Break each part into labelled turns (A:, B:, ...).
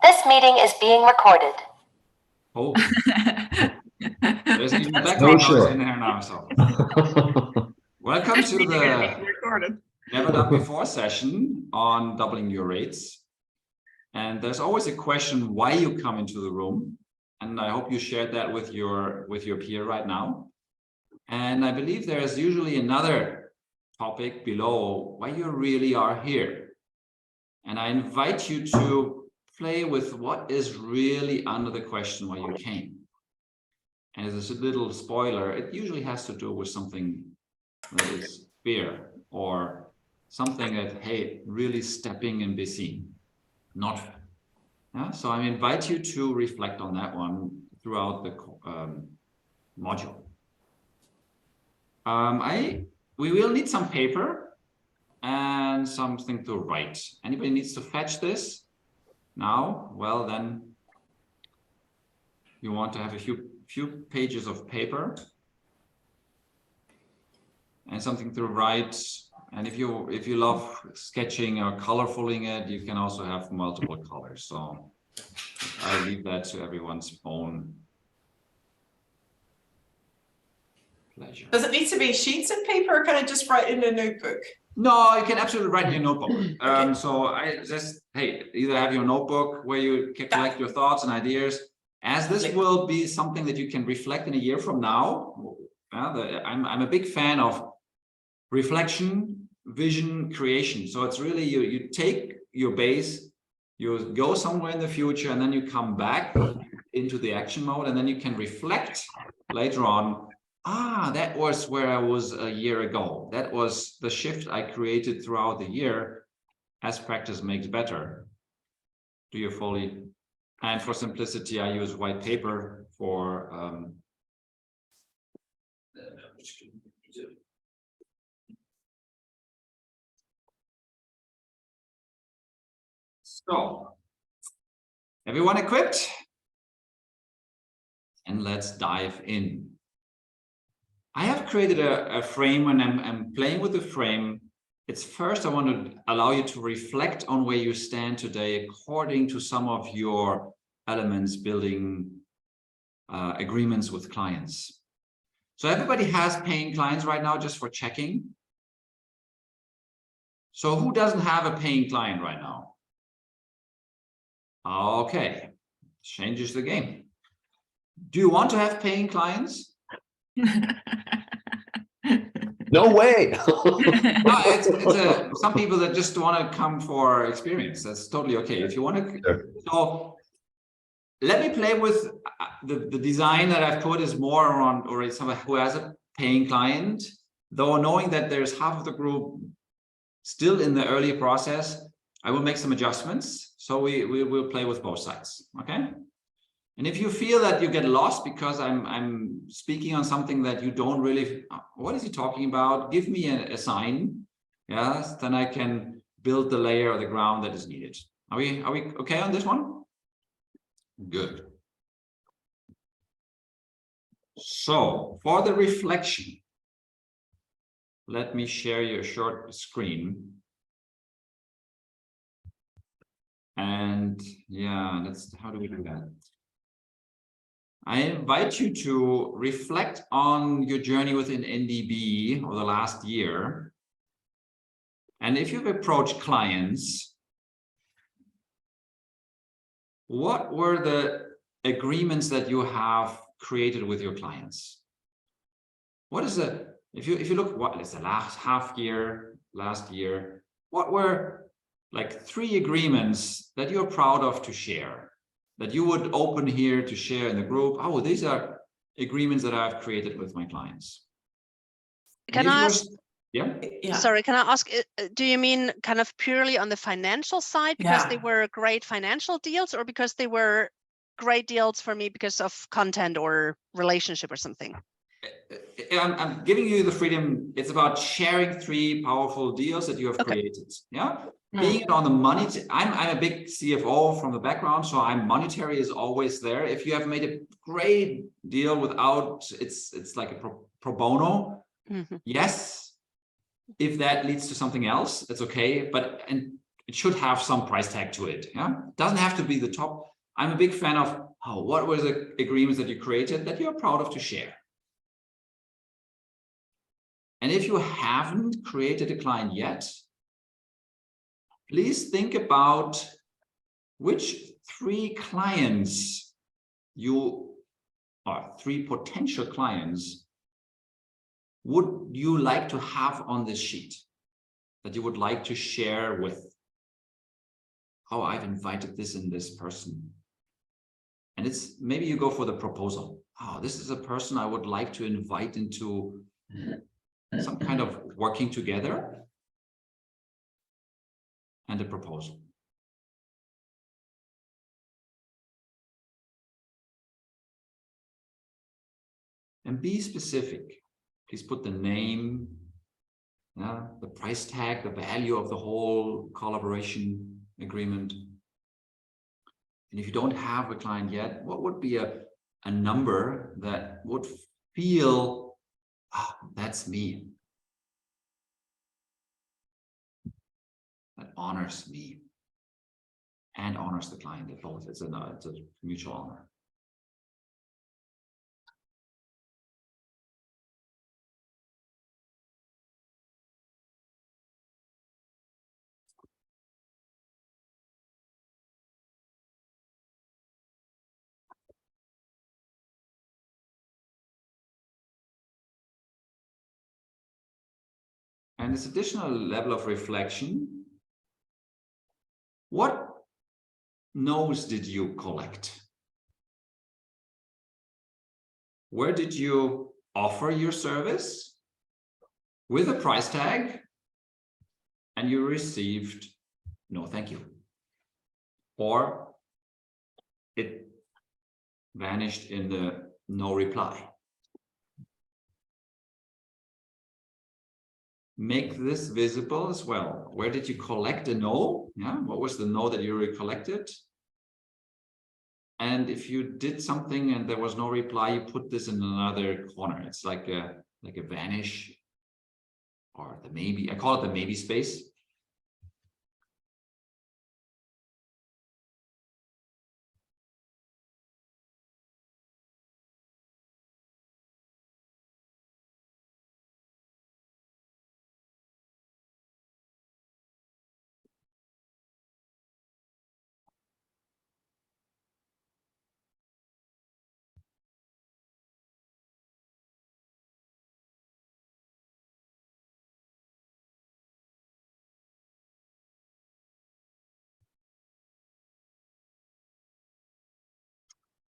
A: This meeting is being recorded.
B: Oh, there's even background noise in here now. So, welcome to the Never Done Before session on doubling your rates. And there's always a question why you come into the room, and I hope you shared that with your peer right now. And I believe there is usually another topic below why you really are here. And I invite you to play with what is really under the question why you came. And as a little spoiler, it usually has to do with something that is fear or something that, hey, really stepping and be seen, not. Yeah? So I invite you to reflect on that one throughout the module. We will need some paper and something to write. Anybody needs to fetch this now? Well, then you want to have a few pages of paper and something to write. And if you love sketching or colorfuling it, you can also have multiple colors. So I leave that to everyone's own pleasure.
C: Does it need to be sheets of paper, or can I just write in a notebook?
B: No, you can absolutely write in your notebook.
C: Okay.
B: So I just, hey, either have your notebook where you can collect your thoughts and ideas, as this will be something that you can reflect in a year from now. I'm a big fan of reflection, vision, creation. So it's really you take your base, you go somewhere in the future, and then you come back into the action mode, and then you can reflect later on. That was where I was a year ago. That was the shift I created throughout the year. As practice makes better. Do you fully? And for simplicity, I use white paper for so everyone equipped? And let's dive in. I have created a frame, and I'm playing with the frame. It's first, I want to allow you to reflect on where you stand today according to some of your elements building agreements with clients. So everybody has paying clients right now, just for checking. So who doesn't have a paying client right now? Okay, changes the game. Do you want to have paying clients?
D: No way.
B: No, it's some people that just want to come for experience. That's totally okay. If you want to,
D: Sure.
B: So let me play with the design that I've put is more around already someone who has a paying client, though knowing that there's half of the group still in the early process, I will make some adjustments. So we will play with both sides. Okay. And if you feel that you get lost because I'm speaking on something that you don't really, what is he talking about? Give me a sign. Yes, then I can build the layer of the ground that is needed. Are we okay on this one? Good. So for the reflection, let me share your short screen. And yeah, how do we do that? I invite you to reflect on your journey within NDB over the last year. And if you've approached clients, what were the agreements that you have created with your clients? What is if you look, what is the last year, what were like 3 agreements that you're proud of to share? That you would open here to share in the group? Oh, these are agreements that I've created with my clients.
A: Can I ask?
B: Yeah.
A: Sorry, can I ask, do you mean kind of purely on the financial side because they were great financial deals, or because they were great deals for me because of content or relationship or something?
B: I'm giving you the freedom. It's about sharing 3 powerful deals that you have created. Yeah. Being it on the money, I'm a big CFO from the background, so monetary is always there. If you have made a great deal without, it's like a pro bono. Yes. If that leads to something else, that's okay. But and it should have some price tag to it. Yeah, it doesn't have to be the top. I'm a big fan of what were the agreements that you created that you're proud of to share. And if you haven't created a client yet, please think about which 3 clients or 3 potential clients would you like to have on this sheet that you would like to share with. Oh, I've invited this and this person. And it's maybe you go for the proposal. Oh, this is a person I would like to invite into some kind of working together, and a proposal. And be specific. Please put the name, the price tag, the value of the whole collaboration agreement. And if you don't have a client yet, what would be a number that would feel, oh, that's me. That honors me and honors the client. It's a mutual honor. And this additional level of reflection, what no's did you collect? Where did you offer your service with a price tag and you received no thank you? Or it vanished in the no reply. Make this visible as well. Where did you collect a no? Yeah, what was the no that you already collected? And if you did something and there was no reply, you put this in another corner. It's like a vanish, or the maybe. I call it the maybe space.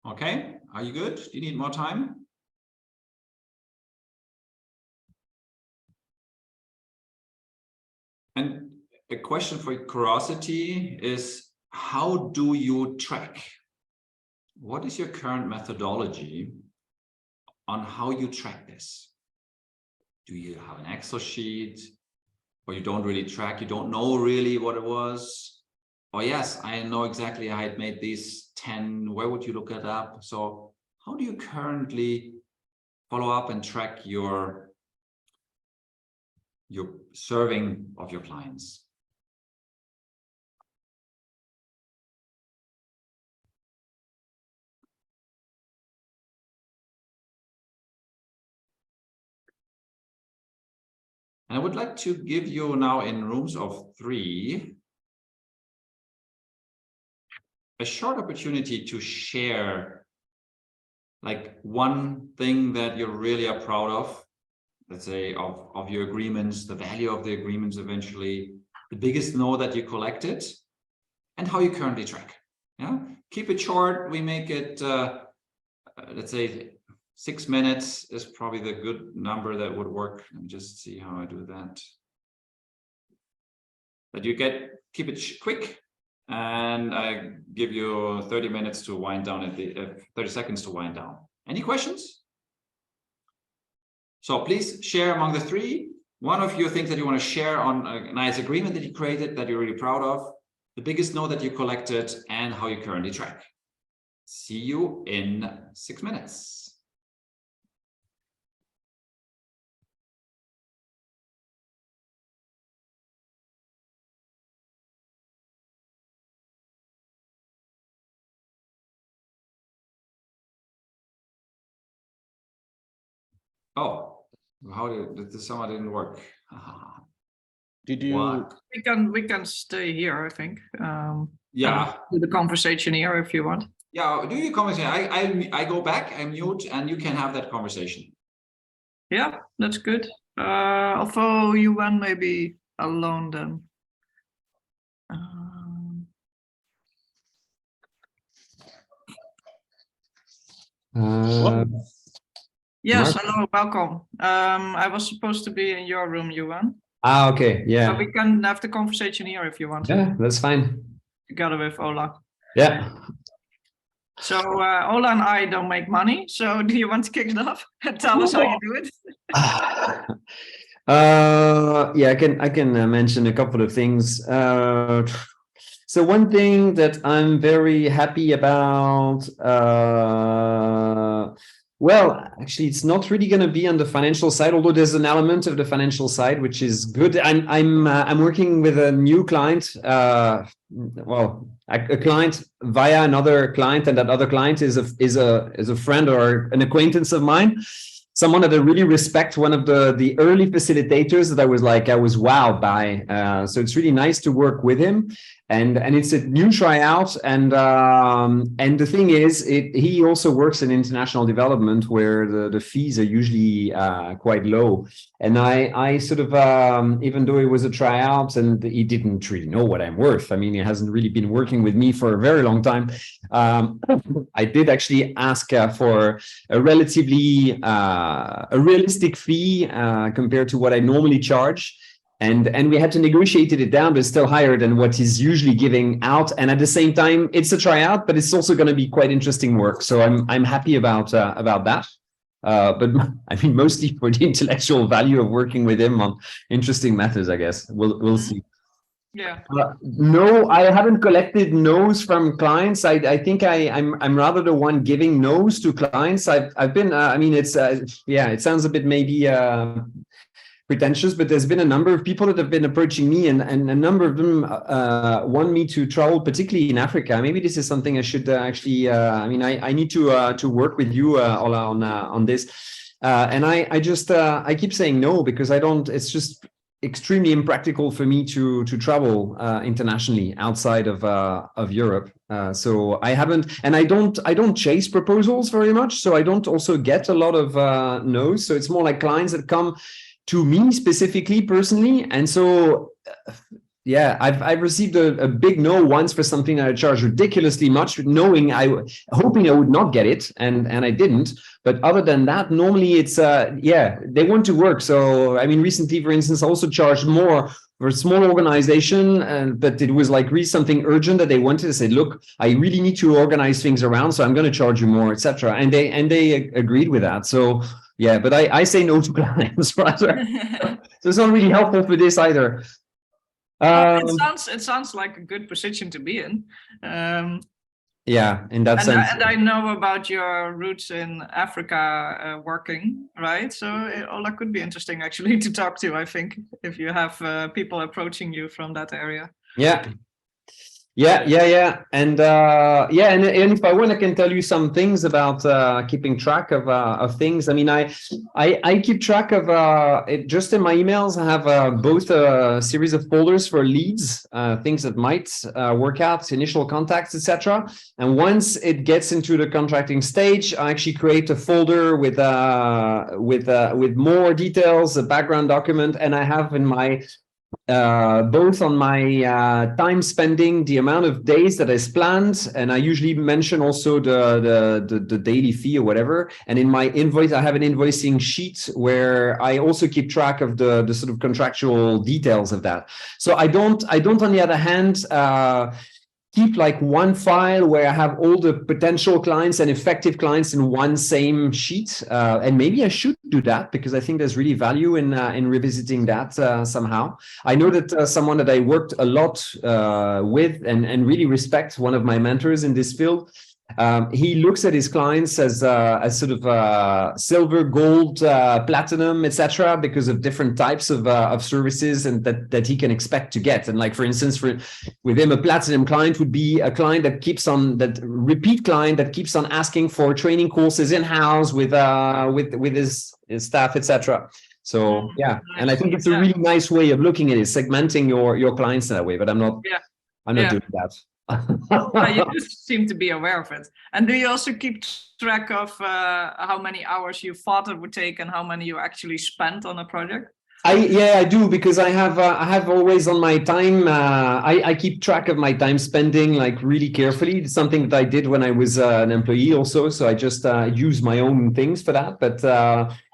B: Okay, are you good? Do you need more time? And a question for curiosity is, how do you track? What is your current methodology on how you track this? Do you have an Excel sheet, or you don't really track? You don't know really what it was? Or yes, I know exactly I had made these 10. Where would you look it up? So how do you currently follow up and track your serving of your clients? And I would like to give you now, in rooms of 3, a short opportunity to share like one thing that you really are proud of, let's say of your agreements, the value of the agreements eventually, the biggest no that you collected, and how you currently track. Yeah, keep it short. We make it, let's say 6 minutes is probably the good number that would work. Let me just see how I do that. But you keep it quick. And I give you 30 minutes to wind down at the 30 seconds to wind down. Any questions? So please share among the 3. One of you thinks that you want to share on a nice agreement that you created that you're really proud of, the biggest no that you collected, and how you currently track. See you in 6 minutes. Oh, how did the summer didn't work?
D: Did you?
B: What?
E: We can stay here, I think.
B: Yeah.
E: Do the conversation here if you want.
B: Yeah, do your conversation. I go back, I mute, and you can have that conversation.
E: Yeah, that's good. Although Yuan may be alone then. Yes,
D: Mark?
E: hello, welcome. I was supposed to be in your room, Yuan.
D: Ah, okay, yeah.
E: But we can have the conversation here if you want.
D: Yeah, that's fine.
E: Together with Ola.
D: Yeah.
E: So Ola and I don't make money. So do you want to kick it off and tell us how you do it?
D: Yeah, I can mention a couple of things. So one thing that I'm very happy about, well, actually, it's not really going to be on the financial side, although there's an element of the financial side which is good. I'm working with a new client, well, a client via another client, and that other client is a friend or an acquaintance of mine. Someone that I really respect, one of the early facilitators that I was wowed by. So it's really nice to work with him, and it's a new tryout. And the thing is, he also works in international development where the fees are usually quite low. And I sort of, even though it was a tryout and he didn't really know what I'm worth, I mean, he hasn't really been working with me for a very long time. I did actually ask for a relatively a realistic fee compared to what I normally charge. And we had to negotiate it down, but it's still higher than what he's usually giving out. And at the same time, it's a tryout, but it's also going to be quite interesting work. So I'm happy about that. But I mean, mostly for the intellectual value of working with him on interesting matters, I guess. We'll see.
E: Yeah.
D: No, I haven't collected no's from clients. I think I'm rather the one giving no's to clients. I've been. I mean, it's yeah. It sounds a bit maybe pretentious, but there's been a number of people that have been approaching me, and a number of them want me to travel, particularly in Africa. Maybe this is something I should actually. I mean, I need to work with you, Ola, on this. And I just I keep saying no because I don't. It's just extremely impractical for me to travel internationally outside of Europe. So I haven't, and I don't chase proposals very much. So I don't also get a lot of no's. So it's more like clients that come to me specifically, personally. And so, yeah, I've received a big no once for something that I charged ridiculously much, hoping I would not get it, and I didn't. But other than that, normally it's yeah, they want to work. So I mean, recently, for instance, I also charged more for a small organization, but it was like really something urgent that they wanted. I said, look, I really need to organize things around, so I'm going to charge you more, etc. And they agreed with that. So yeah, but I say no to clients, rather. So it's not really helpful for this either.
E: It sounds like a good position to be in.
D: Yeah, in that sense.
E: And I know about your roots in Africa working, right? So Ola could be interesting actually to talk to, I think, if you have people approaching you from that area.
D: Yeah. And and if I want, I can tell you some things about keeping track of things. I mean, I keep track of it just in my emails. I have both a series of folders for leads, things that might work out, initial contacts, etc. And once it gets into the contracting stage, I actually create a folder with more details, a background document, and I have in my both on my time spending, the amount of days that is planned, and I usually mention also the daily fee or whatever. And in my invoice, I have an invoicing sheet where I also keep track of the sort of contractual details of that. So I don't on the other hand keep like one file where I have all the potential clients and effective clients in one same sheet. And maybe I should do that because I think there's really value in revisiting that somehow. I know that someone that I worked a lot with and really respect, one of my mentors in this field, He looks at his clients as sort of silver, gold, platinum, etc., because of different types of services and that he can expect to get. And like, for instance, with him, a platinum client would be a client that repeat client that keeps on asking for training courses in-house with his staff, etc. So yeah, and I think it's a really nice way of looking at it, segmenting your clients that way. But I'm not doing that.
E: You just seem to be aware of it. And do you also keep track of how many hours you thought it would take and how many you actually spent on a project?
D: I do, because I have always on my time. I keep track of my time spending like really carefully. It's something that I did when I was an employee also. So I just use my own things for that. But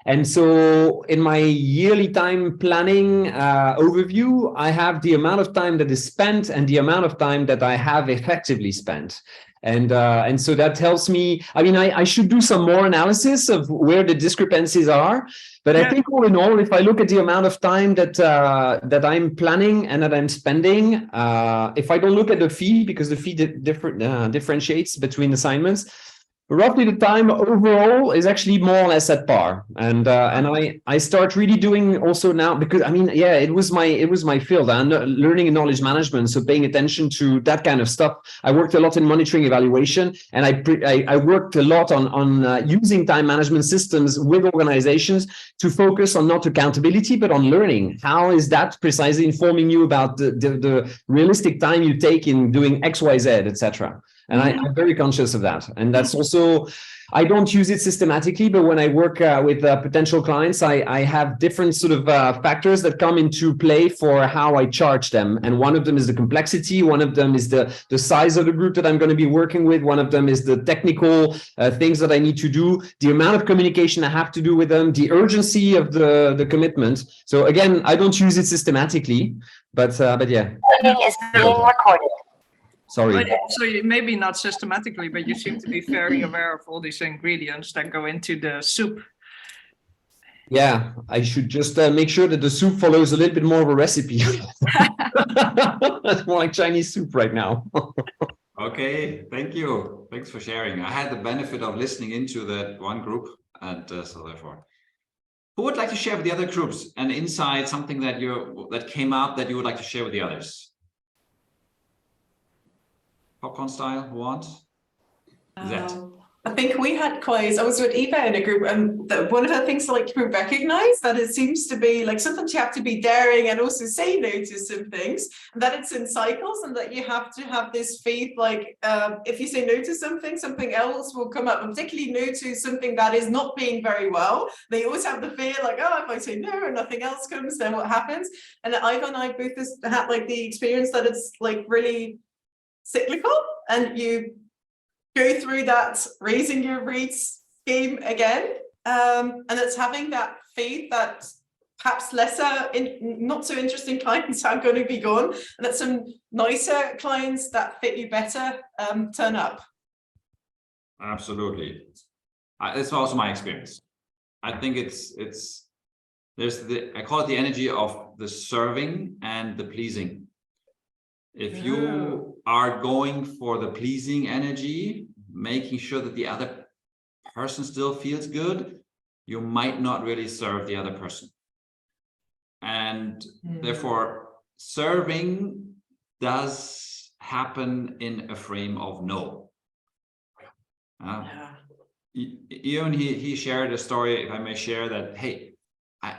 D: and so in my yearly time planning overview, I have the amount of time that is spent and the amount of time that I have effectively spent. And so that tells me, I mean, I should do some more analysis of where the discrepancies are. But I think all in all, if I look at the amount of time that I'm planning and that I'm spending, if I don't look at the fee, because the fee differentiates between assignments, roughly the time overall is actually more or less at par. And I start really doing also now, because I mean, yeah, it was my field. I'm learning and knowledge management, so paying attention to that kind of stuff. I worked a lot in monitoring evaluation, and I worked a lot on using time management systems with organizations to focus on not accountability but on learning. How is that precisely informing you about the realistic time you take in doing X, Y, Z, etc. And I'm very conscious of that. And that's also, I don't use it systematically, but when I work with potential clients, I have different sort of factors that come into play for how I charge them. And one of them is the complexity. One of them is the size of the group that I'm going to be working with. One of them is the technical things that I need to do, the amount of communication I have to do with them, the urgency of the commitment. So again, I don't use it systematically, but yeah.
F: Is being recorded.
D: Sorry.
E: So you, maybe not systematically, but you seem to be very aware of all these ingredients that go into the soup.
D: Yeah, I should just make sure that the soup follows a little bit more of a recipe. It's more like Chinese soup right now.
B: Okay, thank you. Thanks for sharing. I had the benefit of listening into that one group, and so therefore, who would like to share with the other groups an insight, something that came up that you would like to share with the others? Popcorn style, who wants?
C: I think we had quite, I was with Eva in a group, and one of the things I like to recognize that it seems to be like sometimes you have to be daring and also say no to some things, and that it's in cycles, and that you have to have this faith, like if you say no to something, something else will come up, and particularly no to something that is not being very well. They always have the fear like, oh, if I say no and nothing else comes, then what happens? And Eva and I both had like the experience that it's like really cyclical, and you go through that raising your rates game again, and it's having that faith that perhaps lesser not so interesting clients are going to be gone, and that some nicer clients that fit you better turn up.
B: Absolutely. It's also my experience. I think I call it the energy of the serving and the pleasing. If you are going for the pleasing energy, making sure that the other person still feels good, you might not really serve the other person. And therefore, serving does happen in a frame of no. Even he shared a story, if I may share, that, hey,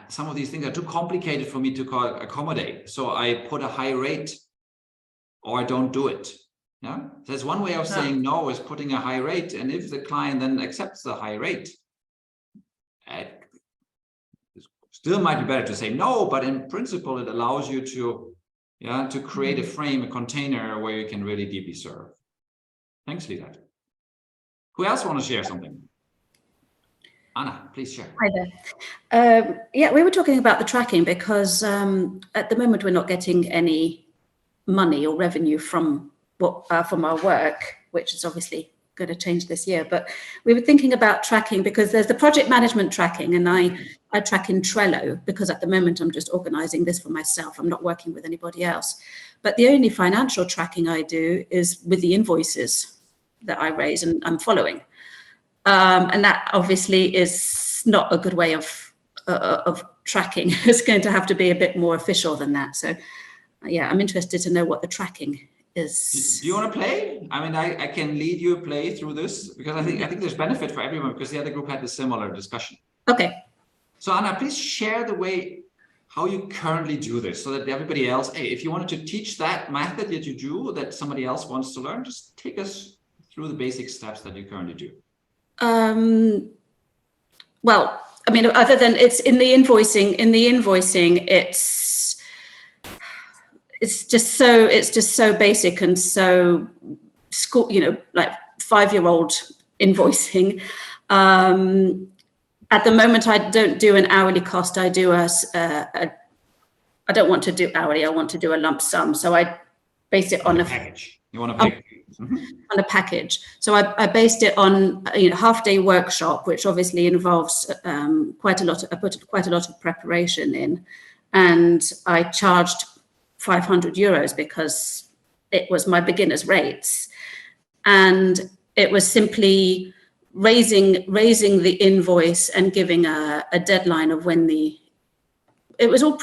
B: some of these things are too complicated for me to accommodate. So I put a high rate, or I don't do it. Yeah, there's one way of saying no is putting a high rate, and if the client then accepts the high rate, it still might be better to say no, but in principle it allows you to create a frame, a container where you can really deeply serve. Thanks, Lisa. Who else want to share something? Anna, please share.
F: Hi there. Yeah, we were talking about the tracking because at the moment we're not getting any money or revenue from our work, which is obviously going to change this year. But we were thinking about tracking because there's the project management tracking, and I track in Trello because at the moment I'm just organizing this for myself. I'm not working with anybody else. But the only financial tracking I do is with the invoices. that I raise and I'm following. And that obviously is not a good way of tracking. It's going to have to be a bit more official than that. So yeah, I'm interested to know what the tracking is.
B: Do you want to play? I mean, I can lead you play through this, because I think there's benefit for everyone, because the other group had a similar discussion.
F: Okay.
B: So Anna, please share the way how you currently do this, so that everybody else, hey, if you wanted to teach that method that you do, that somebody else wants to learn, just take us through the basic steps that you currently do.
F: Well, I mean, other than it's in the invoicing, it's just so basic and so school, like 5-year-old invoicing. At the moment, I don't do an hourly cost. I do I don't want to do hourly. I want to do a lump sum. So I base it on a package.
B: You want to pay
F: on a package. So I based it on half-day workshop, which obviously involves quite a lot. I put quite a lot of preparation in, and I charged €500 because it was my beginner's rates, and it was simply raising the invoice and giving a deadline of when it was all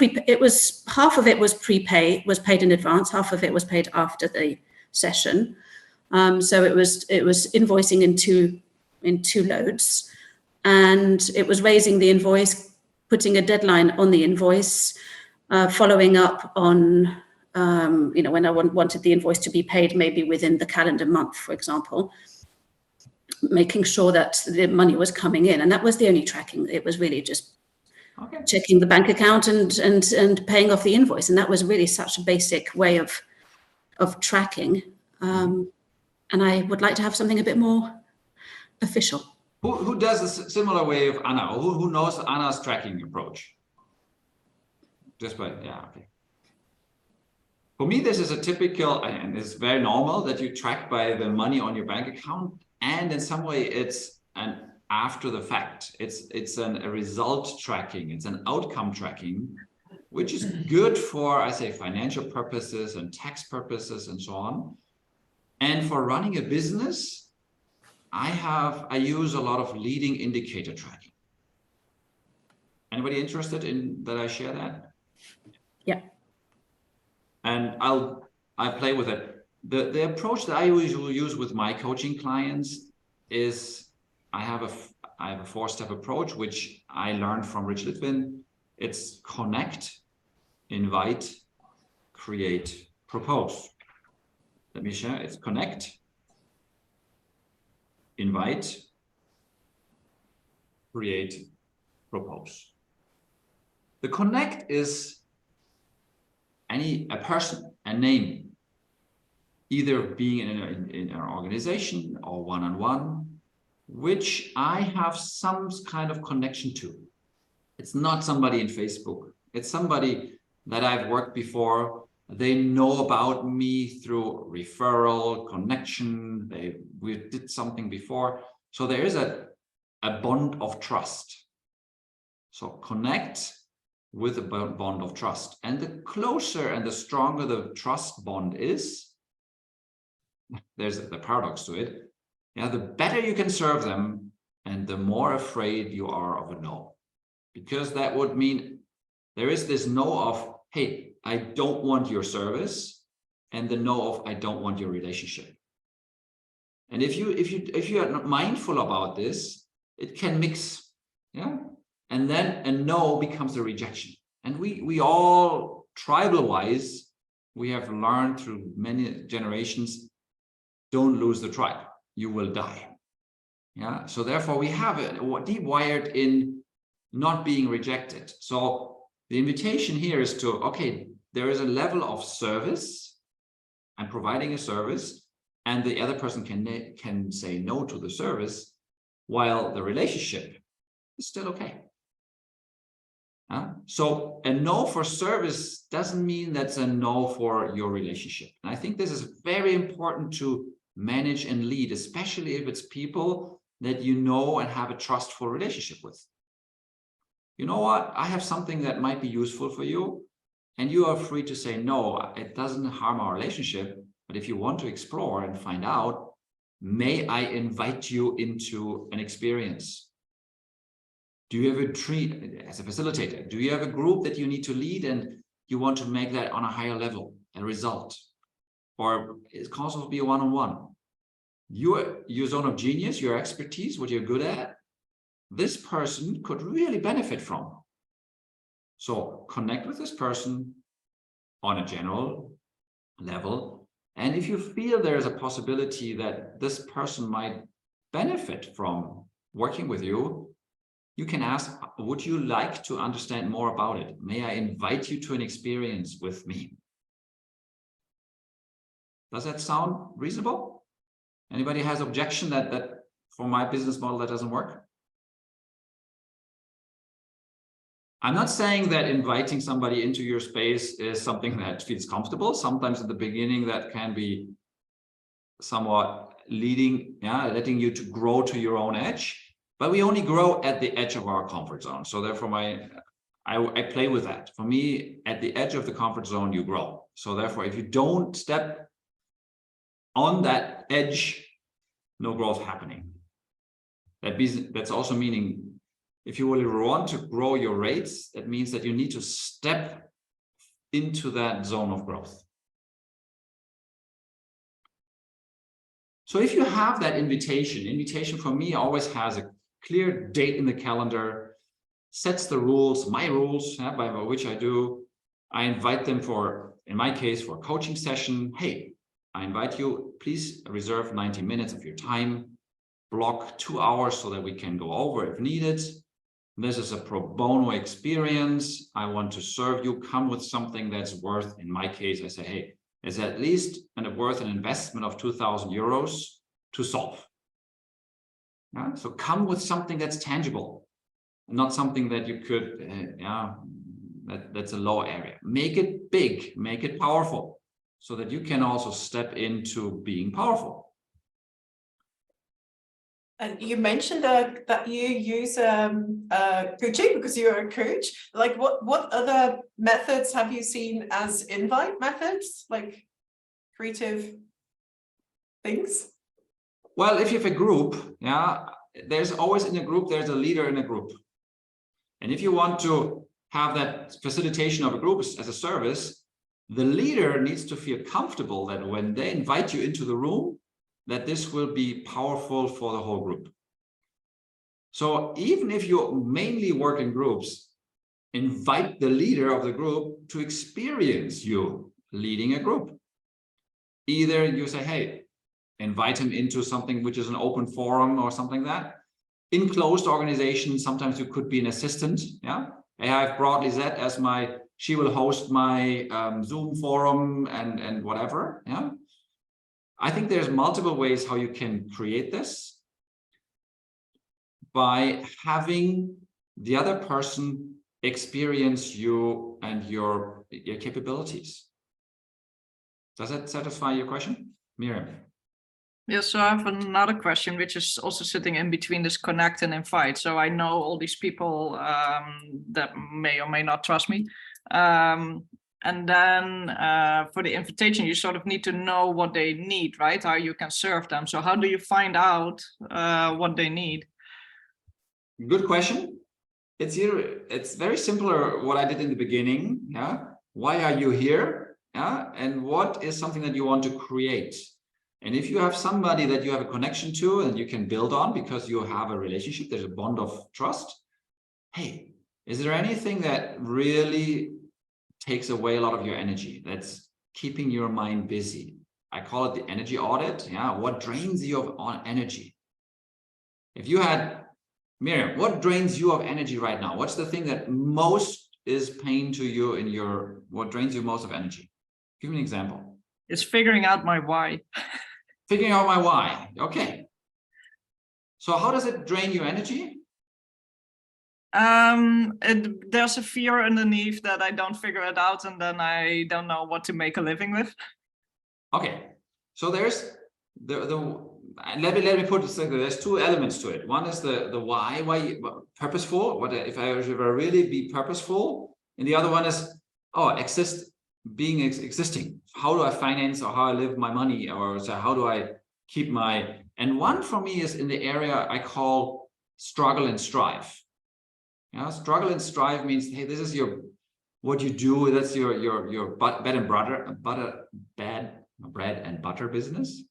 F: half of it was prepaid, was paid in advance, half of it was paid after the session. So it was invoicing in two loads, and it was raising the invoice, putting a deadline on the invoice, following up on when I wanted the invoice to be paid, maybe within the calendar month, for example, making sure that the money was coming in. And that was the only tracking. It was really just checking the bank account and paying off the invoice. And that was really such a basic way of tracking. And I would like to have something a bit more official.
B: Who does a similar way of Anna? Or who knows Anna's tracking approach? Okay. For me, this is a typical, and it's very normal that you track by the money on your bank account. And in some way, it's an after the fact. It's a result tracking. It's an outcome tracking, which is good for, I say, financial purposes and tax purposes and so on. And for running a business, I use a lot of leading indicator tracking. Anybody interested in that I share that?
F: Yeah. And
B: I play with it. The approach that I usually use with my coaching clients is I have a 4-step approach, which I learned from Litvin. It's connect, invite, create, propose. Let me share. It's connect, invite, create, propose. The connect is a person, a name, either being in an organization or one-on-one, which I have some kind of connection to. It's not somebody in Facebook. It's somebody that I've worked before. They know about me through referral, connection. We did something before. So there is a bond of trust. So connect with a bond of trust. And the closer and the stronger the trust bond is, there's the paradox to it. The better you can serve them, and the more afraid you are of a no. Because that would mean there is this no of, hey, I don't want your service, and the no of, I don't want your relationship. And if you are not mindful about this, it can mix, and then a no becomes a rejection. And we all, tribal-wise, we have learned through many generations, don't lose the tribe, you will die. So therefore we have it deep wired in not being rejected. So the invitation here is to, okay, there is a level of service. I'm providing a service, and the other person can say no to the service, while the relationship is still okay. So a no for service doesn't mean that's a no for your relationship. And I think this is very important to manage and lead, especially if it's people that you know and have a trustful relationship with. You know what? I have something that might be useful for you, and you are free to say no. It doesn't harm our relationship, but if you want to explore and find out, may I invite you into an experience? Do you have a treat as a facilitator? Do you have a group that you need to lead and you want to make that on a higher level, a result? Or it can also be a one-on-one. Your zone of genius, your expertise, what you're good at, this person could really benefit from. So connect with this person on a general level. And if you feel there is a possibility that this person might benefit from working with you, you can ask, would you like to understand more about it? May I invite you to an experience with me? Does that sound reasonable? Anybody has objection that for my business model that doesn't work? I'm not saying that inviting somebody into your space is something that feels comfortable. Sometimes at the beginning that can be somewhat letting you to grow to your own edge. But we only grow at the edge of our comfort zone. So therefore I play with that. For me, at the edge of the comfort zone, you grow. So therefore, if you don't step on that edge, no growth happening. That's also meaning if you will want to grow your rates, that means that you need to step into that zone of growth. So if you have that invitation for me always has a clear date in the calendar, sets the rules, my rules, by which I invite them for, in my case, for a coaching session. Hey, I invite you, please reserve 90 minutes of your time, block 2 hours so that we can go over if needed. This is a pro bono experience. I want to serve you. Come with something that's worth, in my case, I say, hey, it's at least worth an investment of 2,000 euros to solve. Yeah? So come with something that's tangible, not something that you could, that's a low area. Make it big, make it powerful, so that you can also step into being powerful.
C: And you mentioned that you use coaching because you're a coach. Like what other methods have you seen as invite methods, like creative things?
B: Well, if you have a group, there's always in a group, there's a leader in a group. And if you want to have that facilitation of a group as a service, the leader needs to feel comfortable that when they invite you into the room, that this will be powerful for the whole group. So even if you mainly work in groups, invite the leader of the group to experience you leading a group. Either you say, hey, invite him into something which is an open forum or something like that. In closed organizations, sometimes you could be an assistant. Hey, I've brought Lisette as she will host my Zoom forum and whatever. I think there's multiple ways how you can create this by having the other person experience you and your capabilities. Does that satisfy your question, Myriam?
E: Yes, so I have another question, which is also sitting in between this connect and invite. So I know all these people that may or may not trust me. And then for the invitation, you sort of need to know what they need, right? How you can serve them. So how do you find out what they need?
B: Good question. It's very similar what I did in the beginning. Why are you here? And what is something that you want to create? And if you have somebody that you have a connection to and you can build on because you have a relationship, there's a bond of trust. Hey, is there anything that really takes away a lot of your energy, that's keeping your mind busy? I call it the energy audit. What drains you of energy? If you had, Myriam, what drains you of energy right now? What's the thing that most is pain to you in what drains you most of energy? Give me an example.
E: It's figuring out my why.
B: Figuring out my why. Okay. So how does it drain your energy?
E: There's a fear underneath that I don't figure it out, and then I don't know what to make a living with.
B: Okay, so there's let me put it this. There's two elements to it. One is the why purposeful. What if I really be purposeful? And the other one is existing. How do I finance or how I live my money, or so how do I keep and one for me is in the area I call struggle and strive. Yeah, struggle and strive means, hey, this is what you do. That's your bread and butter business.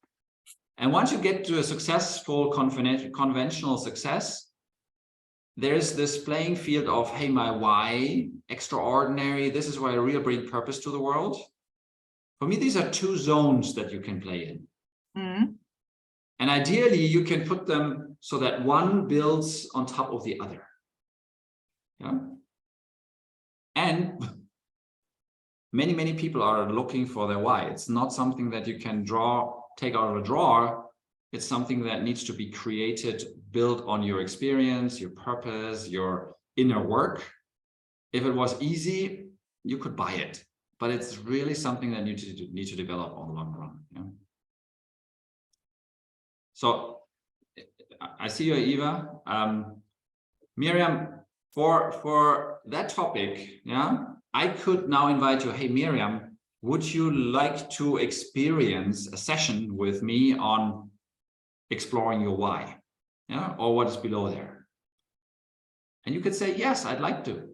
B: And once you get to a successful conventional success, there's this playing field of, hey, my why, extraordinary. This is where I really bring purpose to the world. For me, these are two zones that you can play in.
E: Mm-hmm.
B: And ideally, you can put them so that one builds on top of the other. Yeah. And many, many people are looking for their why. It's not something that you can take out of a drawer. It's something that needs to be created, built on your experience, your purpose, your inner work. If it was easy, you could buy it, but it's really something that you need to develop on the long run. Yeah? So I see you, Eva. Myriam, for that topic, yeah, I could now invite you. Hey, Myriam, would you like to experience a session with me on exploring your why, yeah, or what is below there? And you could say, yes, I'd like to.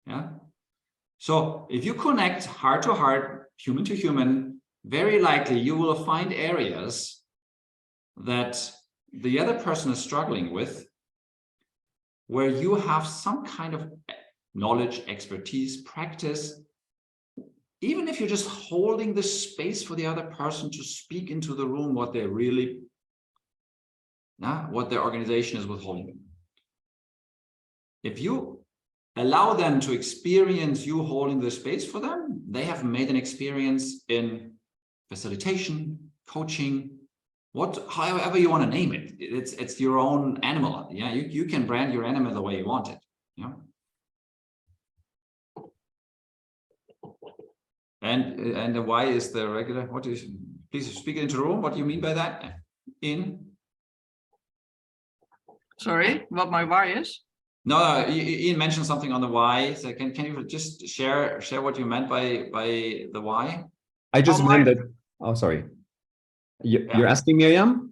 B: Yeah. So if you connect heart to heart, human to human, very likely you will find areas that the other person is struggling with, where you have some kind of knowledge, expertise, practice, even if you're just holding the space for the other person to speak into the room what they really, what their organization is withholding them. If you allow them to experience you holding the space for them, they have made an experience in facilitation, coaching, however you want to name it. It's your own animal. Yeah, you can brand your animal the way you want it. Yeah. And the why is the regular. What is? Please speak into the room. What do you mean by that?
E: Sorry, what my why is?
B: No, Ian mentioned something on the why. So can you just share what you meant by the why?
D: I just meant that. Oh, sorry. You're asking Myriam?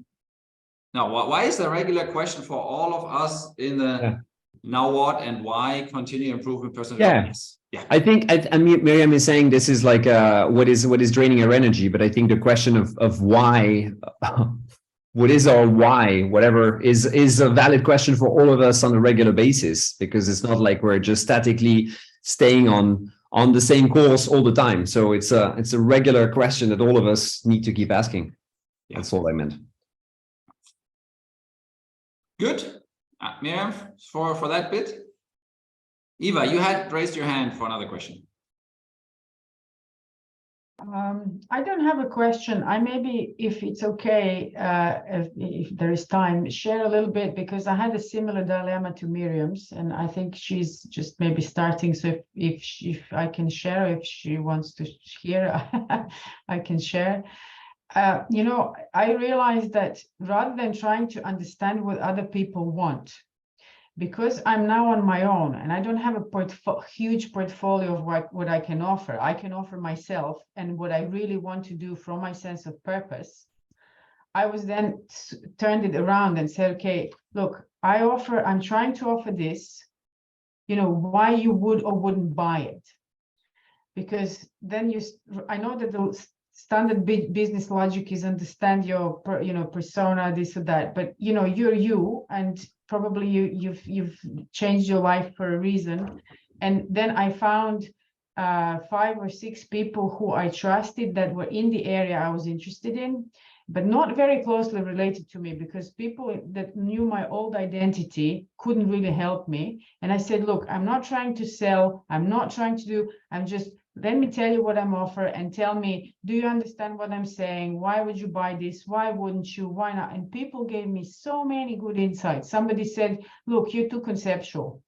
B: No, why is the regular question for all of us in the now what and why continue improvement personal development? Yeah. I
D: think Myriam is saying this is like what is draining our energy, but I think the question of why, what is our why, whatever, is a valid question for all of us on a regular basis, because it's not like we're just statically staying on the same course all the time. So it's a regular question that all of us need to keep asking. Yeah. That's all I meant.
B: Good. Myriam, for that bit. Eva, you had raised your hand for another question.
G: I don't have a question. I maybe, if it's okay, if there is time, share a little bit, because I had a similar dilemma to Myriam's, and I think she's just maybe starting. So if I can share, if she wants to hear, I can share. You know, I realized that rather than trying to understand what other people want, because I'm now on my own and I don't have a huge portfolio of what I can offer myself and what I really want to do from my sense of purpose. I was then turned it around and said, okay, look, I'm trying to offer this, you know, why you would or wouldn't buy it. Because then I know that the standard business logic is understand your, persona, this or that, but you're you, and probably you've changed your life for a reason. And then I found 5 or 6 people who I trusted that were in the area I was interested in, but not very closely related to me, because people that knew my old identity couldn't really help me. And I said, look, I'm not trying to sell, I'm not trying to do, let me tell you what I'm offering and tell me, do you understand what I'm saying? Why would you buy this? Why wouldn't you? Why not? And people gave me so many good insights. Somebody said, look, you're too conceptual.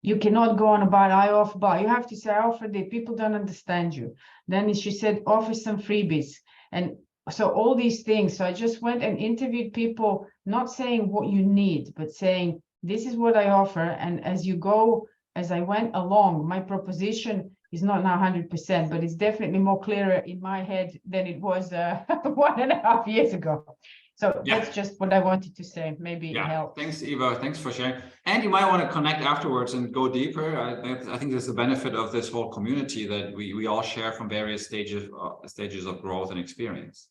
G: You cannot go on about I offer, but you have to say I offer this. People don't understand you. Then she said, offer some freebies. And so all these things. So I just went and interviewed people, not saying what you need, but saying, this is what I offer. And as I went along, my proposition It's not now 100%, but it's definitely more clearer in my head than it was 1.5 years ago. So that's just what I wanted to say. Maybe it helps.
B: Thanks, Eva. Thanks for sharing. And you might want to connect afterwards and go deeper. I think there's the benefit of this whole community that we all share from various stages of growth and experience.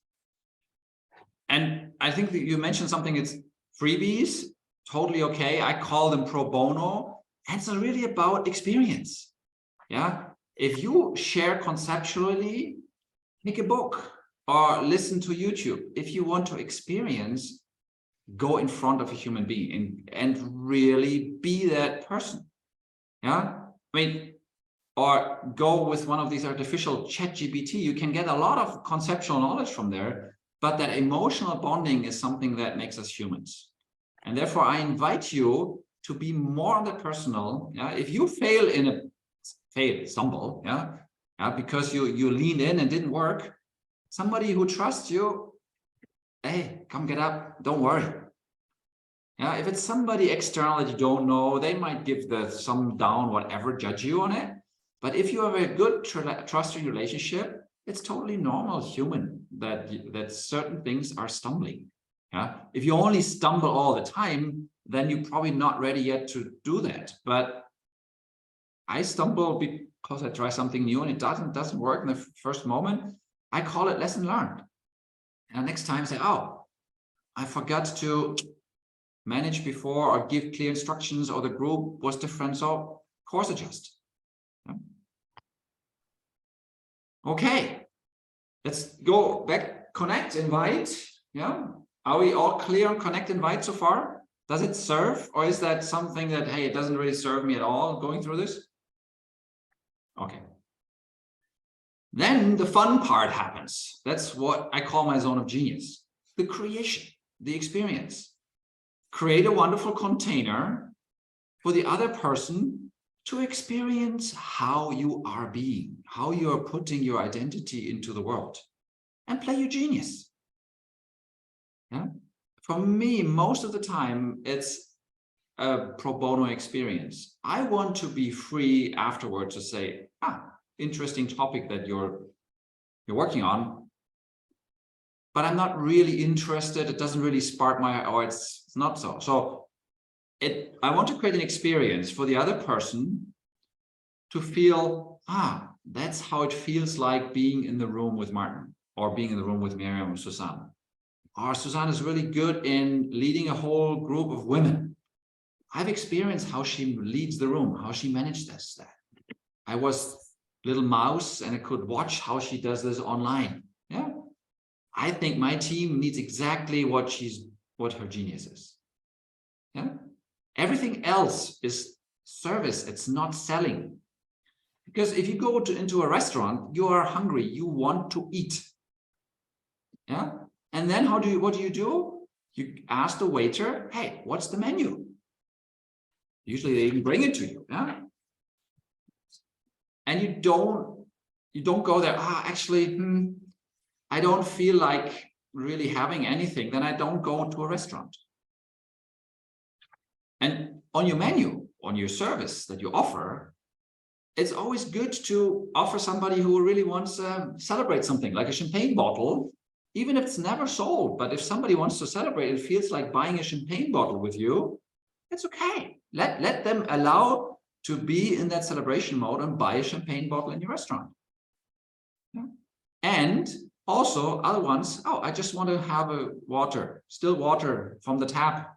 B: And I think that you mentioned something, it's freebies, totally okay. I call them pro bono. And it's really about experience. Yeah. If you share conceptually, make a book or listen to YouTube. If you want to experience, go in front of a human being and really be that person. Yeah. I mean, or go with one of these artificial ChatGPT. You can get a lot of conceptual knowledge from there, but that emotional bonding is something that makes us humans. And therefore, I invite you to be more on the personal. Yeah. If you stumble, because you leaned in and didn't work, somebody who trusts you, hey, come get up, don't worry. Yeah, if it's somebody external that you don't know, they might give the thumb down, whatever, judge you on it. But if you have a good trusting relationship, it's totally normal, human, that certain things are stumbling. Yeah, if you only stumble all the time, then you're probably not ready yet to do that. But I stumble because I try something new and it doesn't work in the first moment. I call it lesson learned. And next time I say, oh, I forgot to manage before or give clear instructions, or the group was different, so course adjust. Yeah. Okay, let's go back. Connect, invite. Yeah, are we all clear on connect, invite so far? Does it serve, or is that something that, hey, it doesn't really serve me at all going through this? Okay. Then the fun part happens. That's what I call my zone of genius. The creation, the experience. Create a wonderful container for the other person to experience how you are being, how you are putting your identity into the world, and play your genius. Yeah? For me, most of the time, it's a pro bono experience. I want to be free afterwards to say, interesting topic that you're working on, but I'm not really interested. It doesn't really spark my, or it's not so. So I want to create an experience for the other person to feel, that's how it feels like being in the room with Martin, or being in the room with Myriam or Susanne. Or Susanne is really good in leading a whole group of women. I've experienced how she leads the room, how she manages that. I was little mouse and I could watch how she does this online. Yeah, I think my team needs exactly what her genius is. Yeah, everything else is service. It's not selling. Because if you go into a restaurant, you are hungry. You want to eat. Yeah, and then what do you do? You ask the waiter, hey, what's the menu? Usually they even bring it to you. Yeah. And you don't go there, actually, I don't feel like really having anything, then I don't go to a restaurant. And on your menu, on your service that you offer, it's always good to offer somebody who really wants to celebrate something, like a champagne bottle, even if it's never sold. But if somebody wants to celebrate, it feels like buying a champagne bottle with you, it's okay. Let them allow to be in that celebration mode and buy a champagne bottle in your restaurant. Yeah. And also other ones, I just want to have a still water from the tap.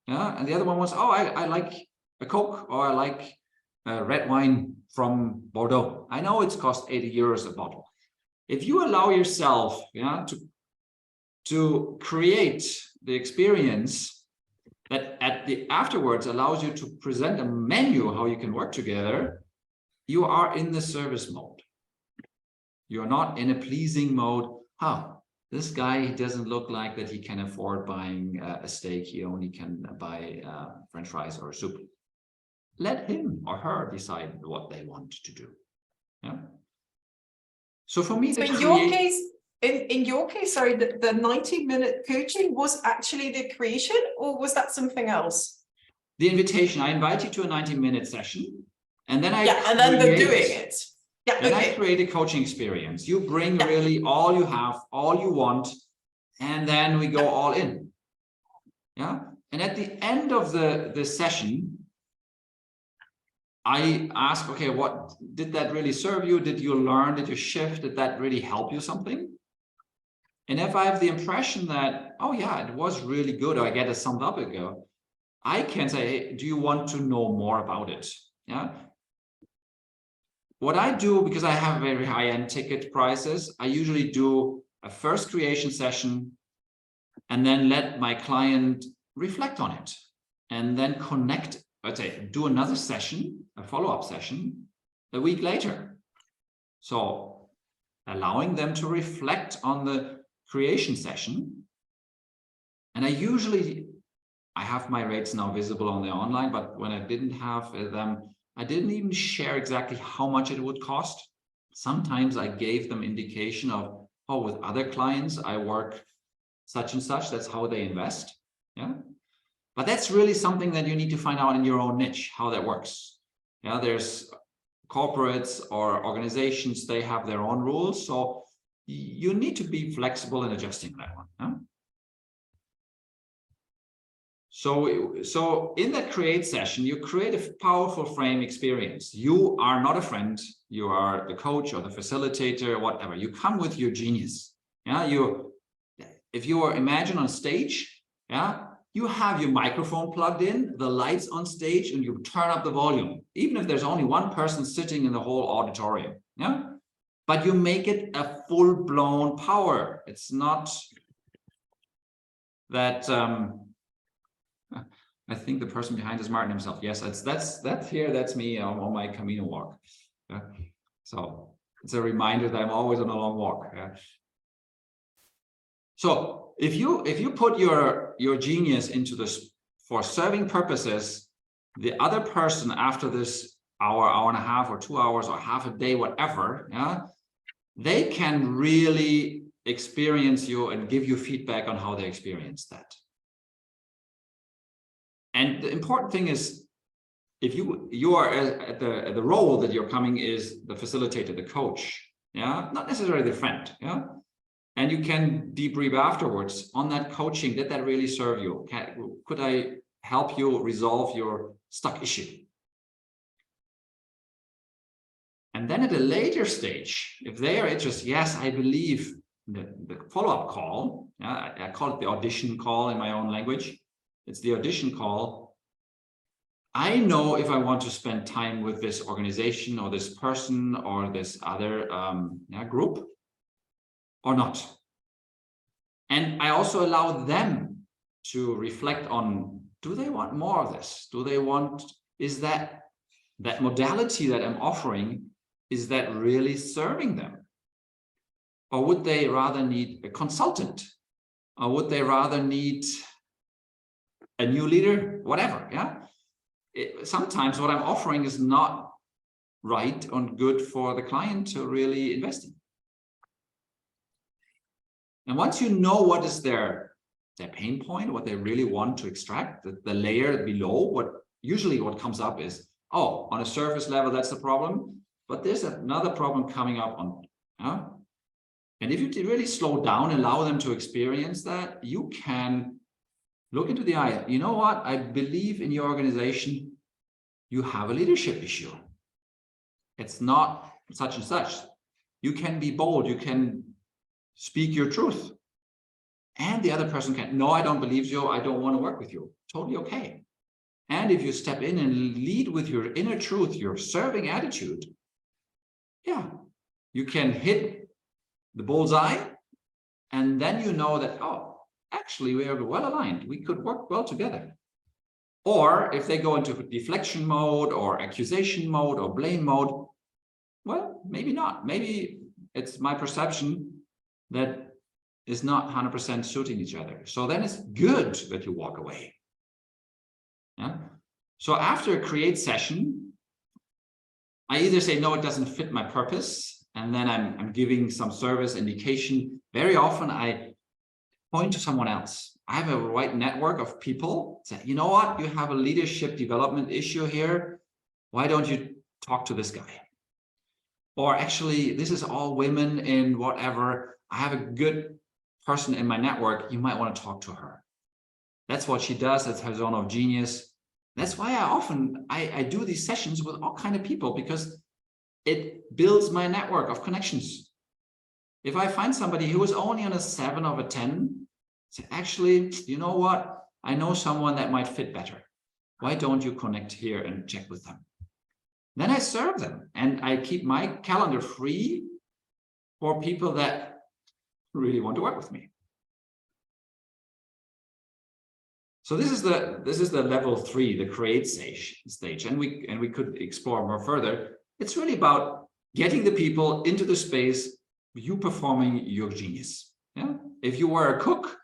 B: Yeah. And the other one was, I like a Coke, or I like red wine from Bordeaux. I know it's cost 80 euros a bottle. If you allow yourself, to create the experience that afterwards allows you to present a menu how you can work together, you are in the service mode. You're not in a pleasing mode. This guy doesn't look like that he can afford buying a steak. He only can buy French fries or soup. Let him or her decide what they want to do. Yeah. So for me,
C: in your case, sorry, the 90-minute coaching was actually the creation, or was that something else?
B: The invitation. I invite you to a 90-minute session, and then then
C: they're doing it. Yeah,
B: then
C: okay.
B: I create a coaching experience. You bring really all you have, all you want, and then we go all in. Yeah. And at the end of the session, I ask, okay, what did that really serve you? Did you learn? Did you shift? Did that really help you something? And if I have the impression that, oh yeah, it was really good, or I get a thumbs up ago, I can say, hey, do you want to know more about it? Yeah. What I do, because I have very high-end ticket prices, I usually do a first creation session and then let my client reflect on it and then connect, let's say, do another session, a follow-up session a week later. So allowing them to reflect on the creation session. And I have my rates now visible on the online, but when I didn't have them, I didn't even share exactly how much it would cost. Sometimes I gave them indication of, oh, with other clients, I work such and such, that's how they invest. Yeah. But that's really something that you need to find out in your own niche, how that works. Yeah, there's corporates or organizations, they have their own rules. So you need to be flexible in adjusting that one. Yeah? So in that create session, you create a powerful frame experience. You are not a friend. You are the coach or the facilitator, whatever. You come with your genius. Yeah, if you imagine on stage, yeah, you have your microphone plugged in, the lights on stage, and you turn up the volume, even if there's only one person sitting in the whole auditorium. Yeah, but you make it a full-blown power. It's not that. I think the person behind is Martin himself. Yes, that's me on my Camino walk. Yeah. So it's a reminder that I'm always on a long walk. Yeah. So if you put your genius into this for serving purposes, the other person after this hour and a half, or 2 hours, or half a day, whatever, yeah, they can really experience you and give you feedback on how they experienced that. And the important thing is, if you are at the role that you're coming is the facilitator, the coach, yeah, not necessarily the friend, yeah, and you can debrief afterwards on that coaching. Did that really serve you? Could I help you resolve your stuck issue? And then at a later stage, if they are interested, yes, I believe the follow-up call, yeah, I call it the audition call in my own language. It's the audition call. I know if I want to spend time with this organization or this person or this other group or not. And I also allow them to reflect on, do they want more of this? Do they want, is that modality that I'm offering, is that really serving them? Or would they rather need a consultant? Or would they rather need a new leader, whatever, yeah? Sometimes what I'm offering is not right and good for the client to really invest in. And once you know what is their pain point, what they really want to extract, the layer below, what comes up is, oh, on a surface level, that's the problem, but there's another problem coming up on, and if you really slow down, allow them to experience that, you can look into the eye. You know what? I believe in your organization, you have a leadership issue. It's not such and such. You can be bold. You can speak your truth. And the other person can, no, I don't believe you. I don't want to work with you. Totally okay. And if you step in and lead with your inner truth, your serving attitude, yeah, you can hit the bullseye. And then you know that, oh, actually, we are well aligned. We could work well together. Or if they go into deflection mode or accusation mode or blame mode, well, maybe not. Maybe it's my perception that is not 100% suiting each other. So then it's good that you walk away. Yeah. So after a create session, I either say, no, it doesn't fit my purpose. And then I'm giving some service indication. Very often I point to someone else. I have a right network of people say, you know what, you have a leadership development issue here. Why don't you talk to this guy? or actually this is all women in whatever, I have a good person in my network, you might want to talk to her. That's what she does, that's her zone of genius. That's why I do these sessions with all kinds of people, because it builds my network of connections. If I find somebody who is only on a 7 of a 10, say, actually, you know what? I know someone that might fit better. Why don't you connect here and check with them? Then I serve them, and I keep my calendar free for people that really want to work with me. So this is the level 3, the create stage, and we could explore more further. It's really about getting the people into the space, you performing your genius. Yeah, if you were a cook,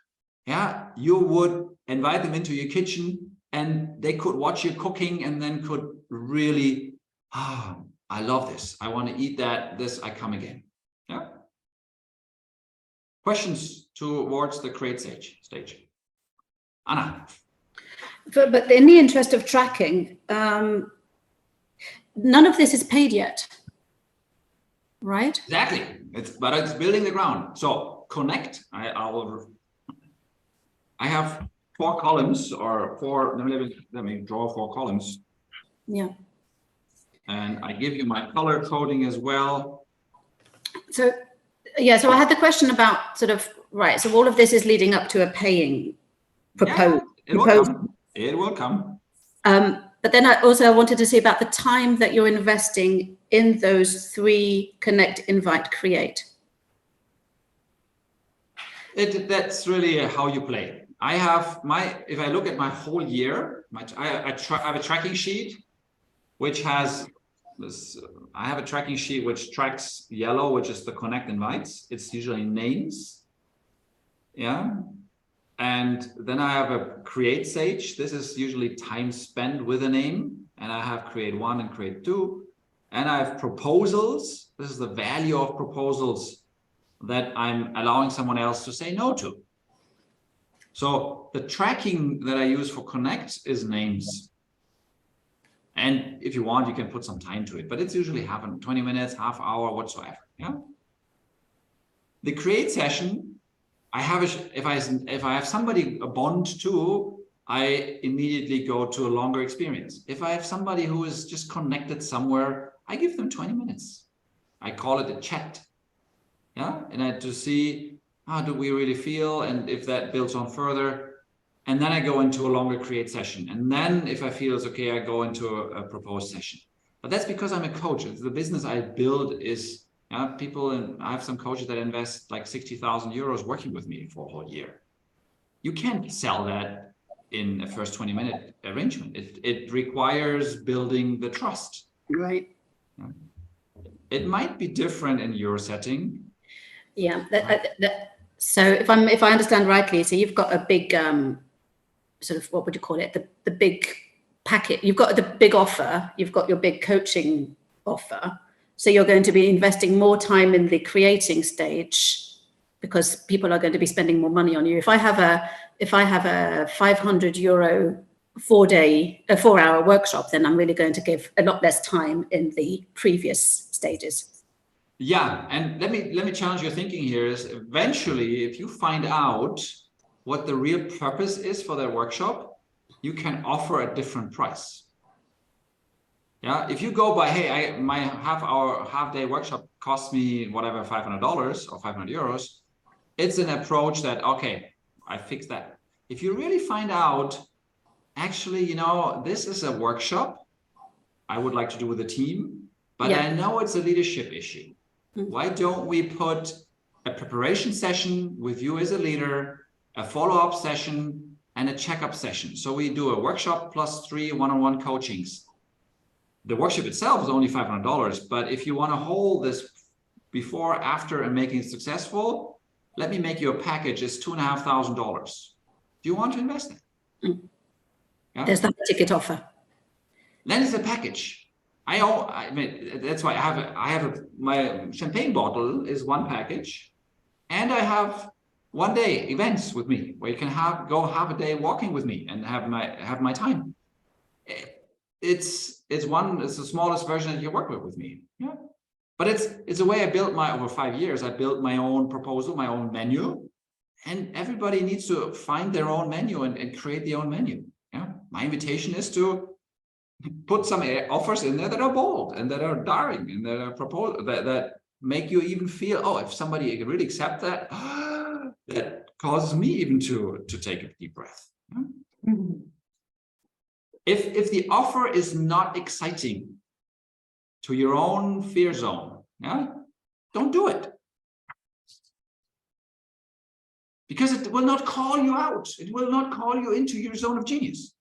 B: yeah, you would invite them into your kitchen, and they could watch you cooking, and then could really, I love this. I want to eat that. This, I come again. Yeah. Questions towards the create stage. Anna.
F: But in the interest of tracking, none of this is paid yet, right?
B: Exactly. But it's building the ground. So connect. I have 4 columns, or 4. Let me draw 4 columns.
F: Yeah.
B: And I give you my color coding as well.
F: So yeah. So I had the question about sort of, right. So all of this is leading up to a paying proposal.
B: Yeah, it will come.
F: But then I wanted to see about the time that you're investing in those 3 connect, invite, create.
B: That's really how you play. I have if I look at my whole year, I have a tracking sheet, which has this. I have a tracking sheet which tracks yellow, which is the connect invites. It's usually names. Yeah. And then I have a create stage. This is usually time spent with a name. And I have create 1 and create 2. And I have proposals. This is the value of proposals that I'm allowing someone else to say no to. So the tracking that I use for connect is names. And if you want, you can put some time to it, but it's usually 20 minutes, half hour, whatsoever. Yeah. The create session, if I have somebody a bond to, I immediately go to a longer experience. If I have somebody who is just connected somewhere, I give them 20 minutes. I call it a chat. Yeah. And I to see how do we really feel, and if that builds on further. And then I go into a longer create session. And then if I feel it's okay, I go into a proposed session. But that's because I'm a coach. The business I build is people, and I have some coaches that invest like 60,000 euros working with me for a whole year. You can't sell that in a first 20-minute arrangement. It requires building the trust.
F: Right.
B: It might be different in your setting.
F: Yeah. So if I understand rightly, so you've got a big sort of, what would you call it? The big packet. You've got the big offer. You've got your big coaching offer. So you're going to be investing more time in the creating stage because people are going to be spending more money on you. If I have a 500 euro 4-hour workshop, then I'm really going to give a lot less time in the previous stages.
B: Yeah, and let me challenge your thinking here. Is eventually, if you find out what the real purpose is for that workshop, you can offer a different price. Yeah, if you go by, hey, my half-day workshop costs me whatever, $500 or 500 euros, it's an approach that, okay, I fix that. If you really find out, actually, this is a workshop I would like to do with a team, but I know it's a leadership issue. Why don't we put a preparation session with you as a leader, a follow-up session, and a checkup session? So we do a workshop plus 3 one-on-one coachings. The workshop itself is only $500, but if you want to hold this before, after, and making it successful, let me make you a package. It's $2,500. Do you want to invest in it? Yeah?
F: There's that ticket offer.
B: Then it's a package. I mean, that's why my champagne bottle is one package, and I have one-day events with me where you can go have a day walking with me and have my time. It's the smallest version that you work with me. Yeah, But it's a way I built over 5 years. I built my own proposal, my own menu, and everybody needs to find their own menu and create their own menu. Yeah, my invitation is to put some offers in there that are bold and that are daring and that are proposed that make you even feel, oh, if somebody can really accept that, that causes me even to take a deep breath. Yeah? Mm-hmm. If the offer is not exciting to your own fear zone, yeah, don't do it. Because it will not call you out. It will not call you into your zone of genius.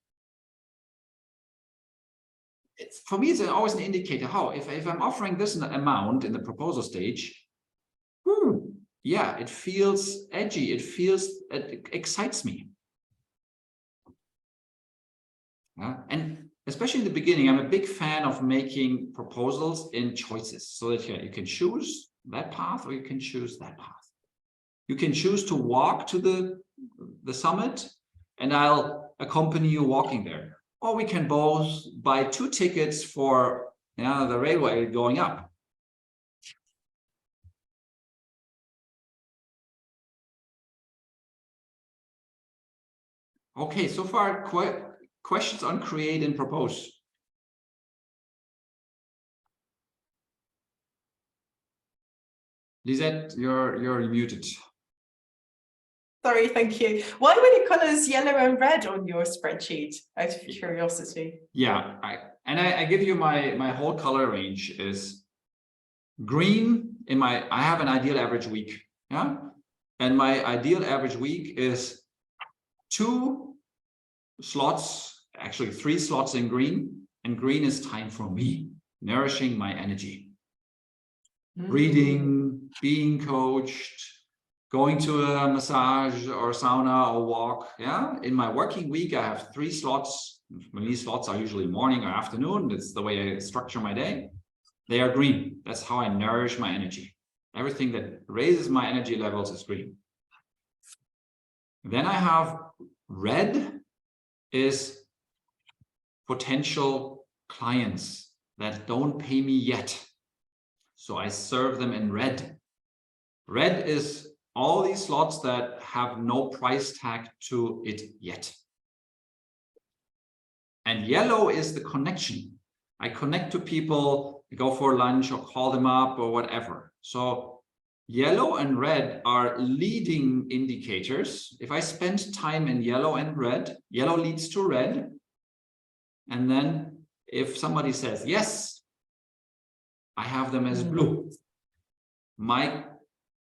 B: For me, it's always an indicator. How if I'm offering this amount in the proposal stage, yeah, it feels edgy. It excites me. And especially in the beginning, I'm a big fan of making proposals in choices so that you can choose that path or you can choose that path. You can choose to walk to the summit and I'll accompany you walking there. Or we can both buy 2 tickets for the railway going up. Okay, so far questions on create and propose. Lisette, you're muted.
C: Sorry, thank you. Why were the colors yellow and red on your spreadsheet? Out of curiosity.
B: Yeah, I give you my whole color range is green. I have an ideal average week. Yeah, and my ideal average week is 2 slots, actually 3 slots in green, and green is time for me, nourishing my energy. Reading, being coached, going to a massage or sauna or walk. Yeah, in my working week, I have 3 slots. These slots are usually morning or afternoon. That's the way I structure my day. They are green. That's how I nourish my energy. Everything that raises my energy levels is green. Then I have red is potential clients that don't pay me yet. So I serve them in red. Red is all these slots that have no price tag to it yet. And yellow is the connection. I connect to people, go for lunch or call them up or whatever. So yellow and red are leading indicators. If I spend time in yellow and red, yellow leads to red. And then if somebody says yes, I have them as blue. My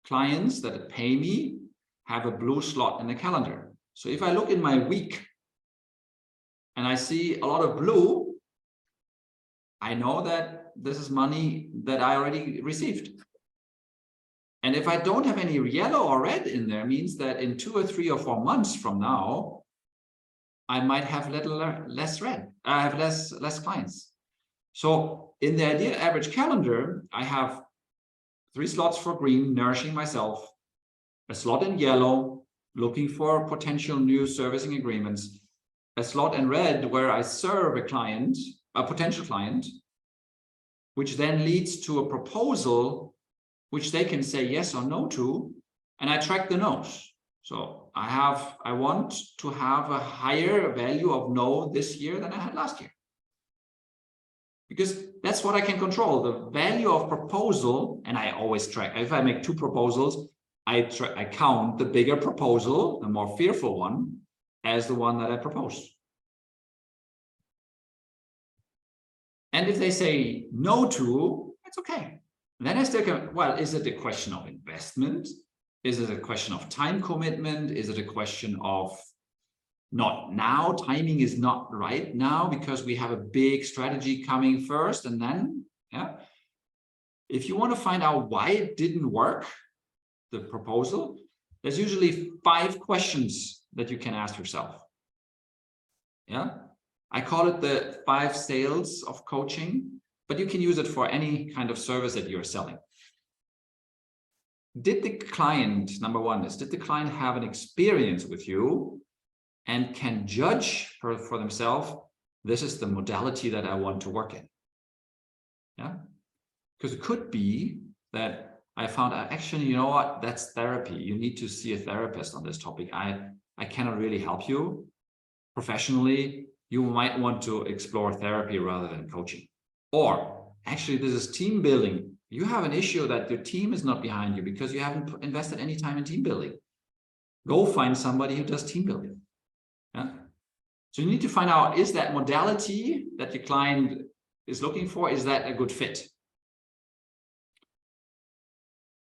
B: clients that pay me have a blue slot in the calendar. So if I look in my week and I see a lot of blue, I know that this is money that I already received. And if I don't have any yellow or red in there, means that in 2 or 3 or 4 months from now, I might have less red. I have less clients. So in the ideal average calendar, I have 3 slots for green, nourishing myself, a slot in yellow, looking for potential new servicing agreements, a slot in red where I serve a client, a potential client, which then leads to a proposal which they can say yes or no to, and I track the no's. So I want to have a higher value of no this year than I had last year. Because that's what I can control, the value of proposal, and I always track. If I make 2 proposals, I count the bigger proposal, the more fearful one, as the one that I proposed. And if they say no to, it's okay. And then I still can, well, is it a question of investment? Is it a question of time commitment? Is it a question of not now? Timing is not right now because we have a big strategy coming first. And then, yeah, if you want to find out why it didn't work, the proposal, there's usually 5 questions that you can ask yourself. Yeah, I call it the 5 sales of coaching, but you can use it for any kind of service that you're selling. Did the client, number 1 is, did the client have an experience with you and can judge for themselves, this is the modality that I want to work in? Yeah. Because it could be that I found actually, you know what, that's therapy. You need to see a therapist on this topic. I cannot really help you professionally. You might want to explore therapy rather than coaching. Or actually, this is team building. You have an issue that your team is not behind you because you haven't invested any time in team building. Go find somebody who does team building. Yeah? So you need to find out, is that modality that your client is looking for, is that a good fit?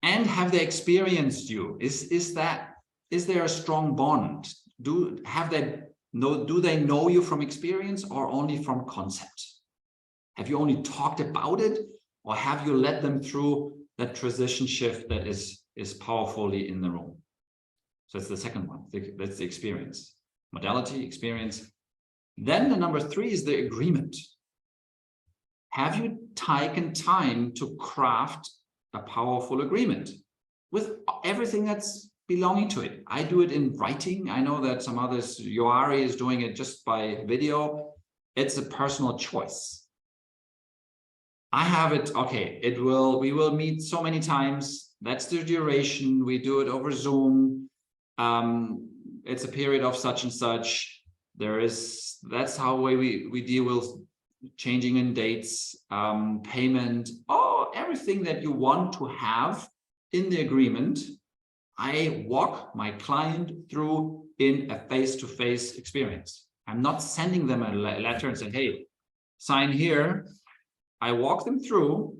B: And have they experienced you? Is there a strong bond? Do they know you from experience or only from concept? Have you only talked about it, or have you led them through that transition shift that is powerfully in the room? So that's the second one. That's the experience. Modality, experience. Then the number 3 is the agreement. Have you taken time to craft a powerful agreement with everything that's belonging to it? I do it in writing. I know that some others, Yoari is doing it just by video. It's a personal choice. I have it, okay, we will meet so many times. That's the duration. We do it over Zoom. It's a period of such and such. That's how we deal with changing in dates, payment, everything that you want to have in the agreement. I walk my client through in a face-to-face experience. I'm not sending them a letter and saying, hey, sign here. I walk them through,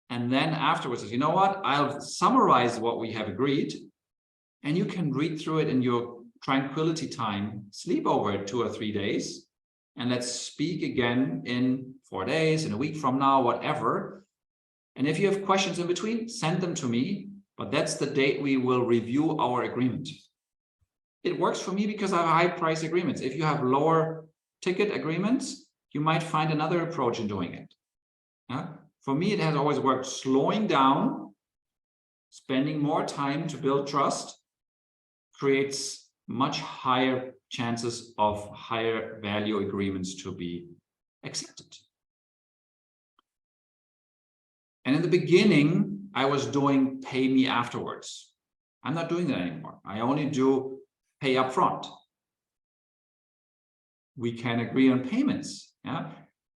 B: and then afterwards, you know what? I'll summarize what we have agreed, and you can read through it in your tranquility time, sleep over it 2 or 3 days, and let's speak again in 4 days, in a week from now, whatever. And if you have questions in between, send them to me, but that's the date we will review our agreement. It works for me because I have high price agreements. If you have lower ticket agreements, you might find another approach in doing it. Yeah? For me, it has always worked slowing down, spending more time to build trust, creates much higher chances of higher value agreements to be accepted. And in the beginning, I was doing pay me afterwards. I'm not doing that anymore. I only do pay upfront. We can agree on payments. Yeah,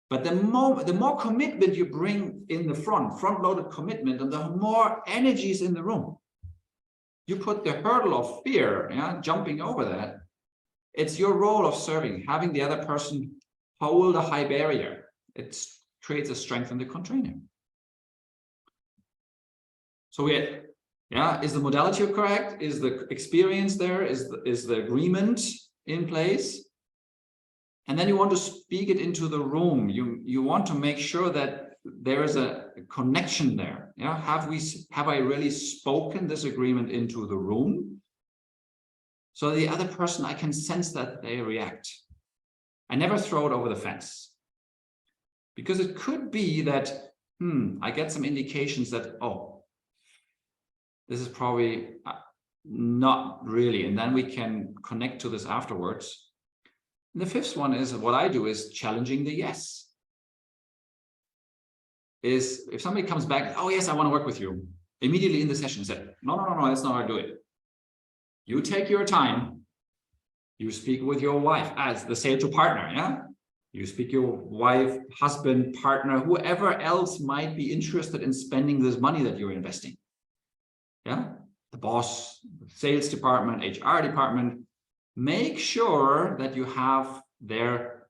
B: but the more commitment you bring in the front-loaded commitment, and the more energy is in the room. You put the hurdle of fear, jumping over that. It's your role of serving, having the other person hold a high barrier. It creates a strength in the container. So is the modality correct? Is the experience there? Is the agreement in place? And then you want to speak it into the room. You want to make sure that there is a connection there. Yeah, have I really spoken this agreement into the room? So the other person, I can sense that they react. I never throw it over the fence, because it could be that I get some indications that this is probably not really, and then we can connect to this afterwards. And the 5th one is what I do is challenging the yes. Is if somebody comes back, oh yes, I want to work with you, immediately in the session said, no, that's not how I do it. You take your time, you speak with your wife as the sale to partner, yeah? You speak your wife, husband, partner, whoever else might be interested in spending this money that you're investing. Yeah, the boss, the sales department, HR department. Make sure that you have their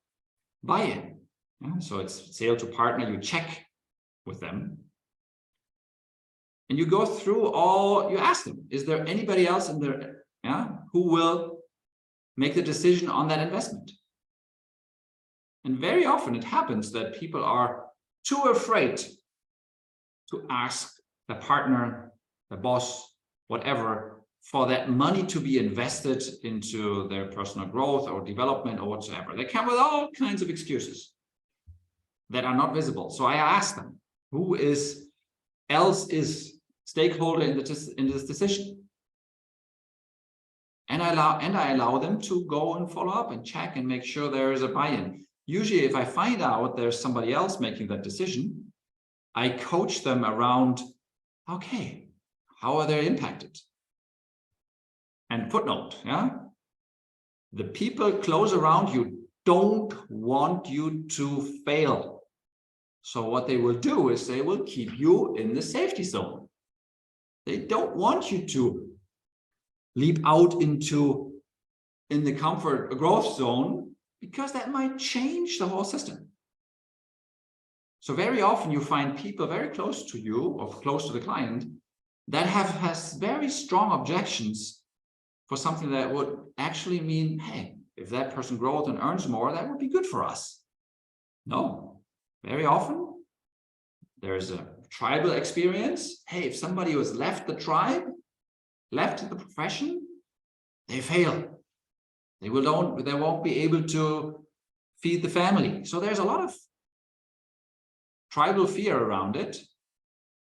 B: buy-in. Yeah? So it's sale to partner, you check with them. And you go through you ask them, is there anybody else in there who will make the decision on that investment? And very often it happens that people are too afraid to ask the partner, the boss, whatever, for that money to be invested into their personal growth or development or whatsoever. They come with all kinds of excuses that are not visible. So I ask them, who else is stakeholder in this decision? And I allow them to go and follow up and check and make sure there is a buy-in. Usually, if I find out there's somebody else making that decision, I coach them around, okay, how are they impacted? And footnote, yeah, the people close around you don't want you to fail. So what they will do is they will keep you in the safety zone. They don't want you to leap out into in the comfort growth zone, because that might change the whole system. So very often you find people very close to you or close to the client that has very strong objections for something that would actually mean, hey, if that person grows and earns more, that would be good for us. No, very often there's a tribal experience. Hey, if somebody who has left the tribe, left the profession, they fail. They won't be able to feed the family. So there's a lot of tribal fear around it.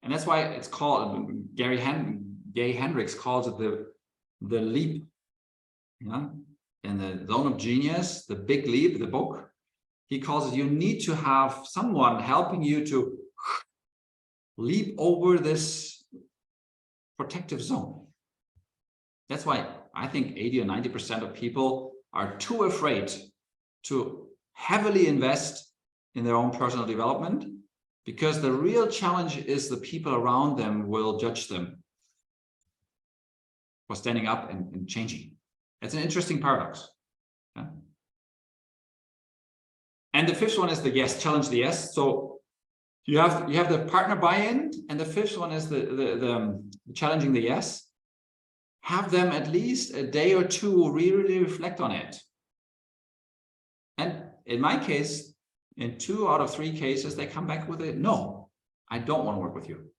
B: And that's why it's called, Gay Hendricks calls it the leap. Yeah? In the Zone of Genius, the big leap, the book, he calls it, you need to have someone helping you to leap over this protective zone. That's why I think 80 or 90% of people are too afraid to heavily invest in their own personal development, because the real challenge is the people around them will judge them for standing up and changing. It's an interesting paradox. Yeah? And the fifth one is the yes, challenge the yes. So you have the partner buy-in, and the fifth one is the challenging the yes. Have them at least a day or two really reflect on it. And in my case, in 2 out of 3 cases, they come back with a no, I don't want to work with you.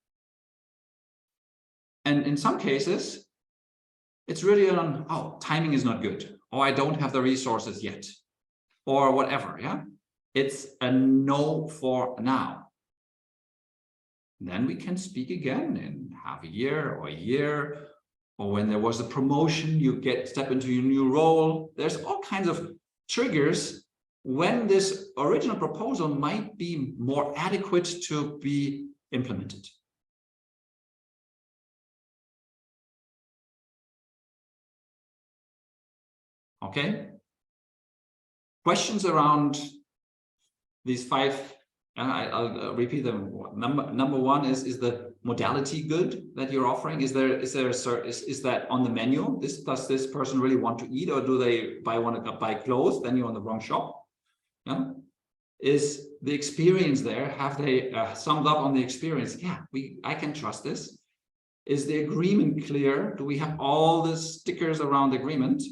B: And in some cases, it's really on, oh, timing is not good, or I don't have the resources yet, or whatever. Yeah, it's a no for now. Then we can speak again in half a year or a year, or when there was a promotion, you step into your new role. There's all kinds of triggers when this original proposal might be more adequate to be implemented. Okay. Questions around these 5? I'll repeat them. Number 1 is the modality good that you're offering? Is that on the menu? Does this person really want to eat, or do they want to buy clothes? Then you're on the wrong shop. Yeah. Is the experience there? Have they summed up on the experience? Yeah, I can trust this. Is the agreement clear? Do we have all the stickers around the agreement?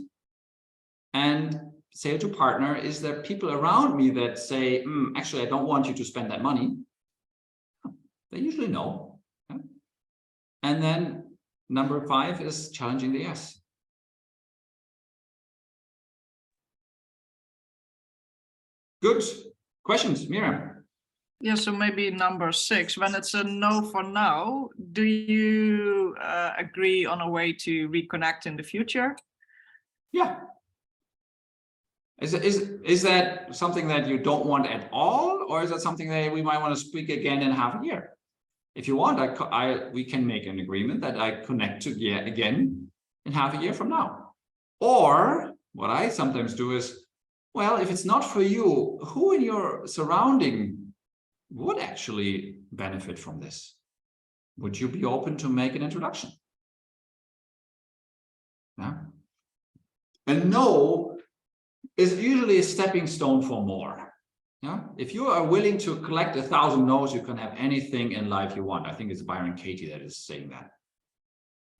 B: And sale to partner, is there people around me that say, actually, I don't want you to spend that money? They usually know. Yeah? And then number 5 is challenging the yes. Good. Questions, Myriam?
E: Yeah, so maybe number 6, when it's a no for now, do you agree on a way to reconnect in the future?
B: Yeah. Is that something that you don't want at all, or is that something that we might want to speak again in half a year? If you want, we can make an agreement that I connect to again in half a year from now. Or what I sometimes do is, well, if it's not for you, who in your surrounding would actually benefit from this? Would you be open to make an introduction? Yeah. And no is usually a stepping stone for more. Yeah. If you are willing to collect 1,000 no's, you can have anything in life you want. I think it's Byron Katie that is saying that.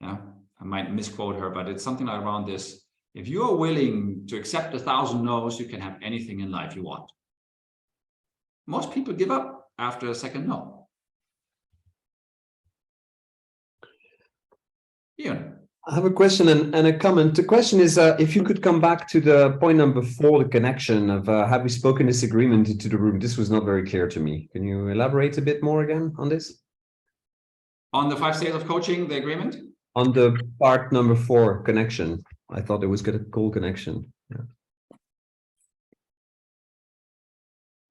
B: Yeah. I might misquote her, but it's something like around this. If you are willing to accept 1,000 no's, you can have anything in life you want. Most people give up after a second no. Ian.
D: I have a question and a comment. The question is, if you could come back to the point number 4, the connection of have we spoken this agreement into the room? This was not very clear to me. Can you elaborate a bit more again on this?
B: On the 5 stages of coaching, the agreement?
D: On the part number 4, connection. I thought it was going to call connection. Yeah.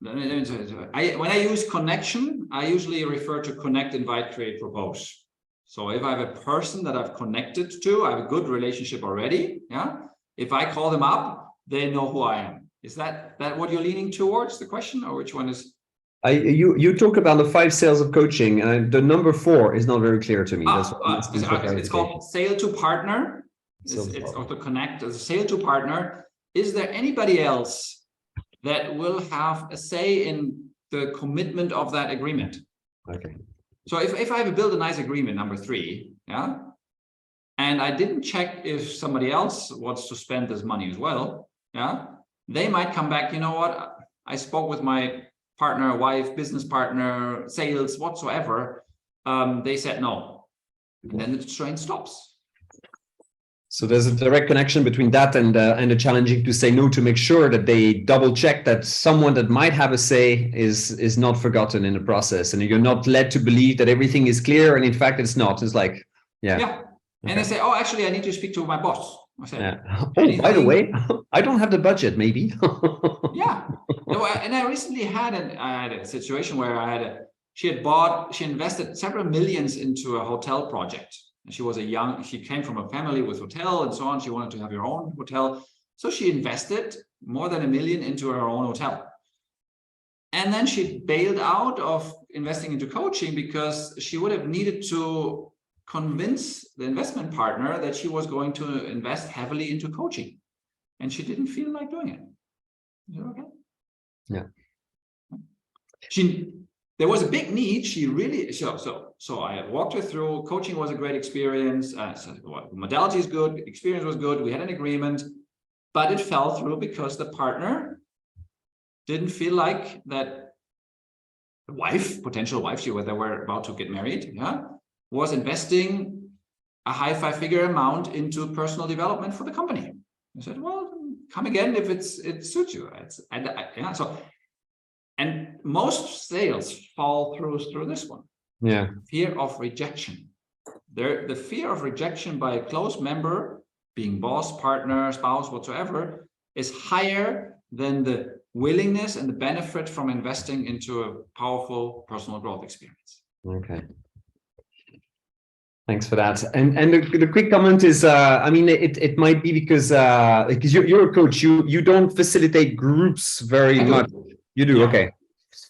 B: when I use connection, I usually refer to connect, invite, create, propose. So if I have a person that I've connected to, I have a good relationship already. Yeah. If I call them up, they know who I am. Is that what you're leaning towards, the question, or which one is?
D: You talk about the 5 sales of coaching, and the number 4 is not very clear to me.
B: It's called sale to partner. It's also connect as a sale to partner. Is there anybody else that will have a say in the commitment of that agreement?
D: Okay.
B: So if I have built a nice agreement, number 3, yeah, and I didn't check if somebody else wants to spend this money as well, yeah, they might come back, you know what, I spoke with my partner, wife, business partner, sales, whatsoever. They said no. And then the train stops.
D: So there's a direct connection between that and the challenging to say no, to make sure that they double check that someone that might have a say is not forgotten in the process, and you're not led to believe that everything is clear, and in fact it's not. It's like, yeah.
B: Okay. And they say, oh, actually I need to speak to my boss. I said,
D: yeah. Oh, by the way, I don't have the budget, maybe.
B: Yeah. No, and I recently had a situation where she invested several millions into a hotel project. And she came from a family with hotel and so on. She wanted to have her own hotel. So she invested more than $1 million into her own hotel. And then she bailed out of investing into coaching because she would have needed to convince the investment partner that she was going to invest heavily into coaching. And she didn't feel like doing it. Is that okay?
D: Yeah.
B: There was a big need. She really, so I walked her through. Coaching was a great experience. Modality is good. Experience was good. We had an agreement, but it fell through because the partner didn't feel like that wife, potential wife, they were about to get married, yeah, was investing a high 5-figure amount into personal development for the company. I said, well, come again if it suits you. And most sales fall through this one.
D: Yeah.
B: Fear of rejection. The fear of rejection by a close member, being boss, partner, spouse, whatsoever, is higher than the willingness and the benefit from investing into a powerful personal growth experience.
D: Okay. Thanks for that. And the quick comment is, I mean, it might be because you're a coach, you don't facilitate groups very much. You do, yeah. Okay.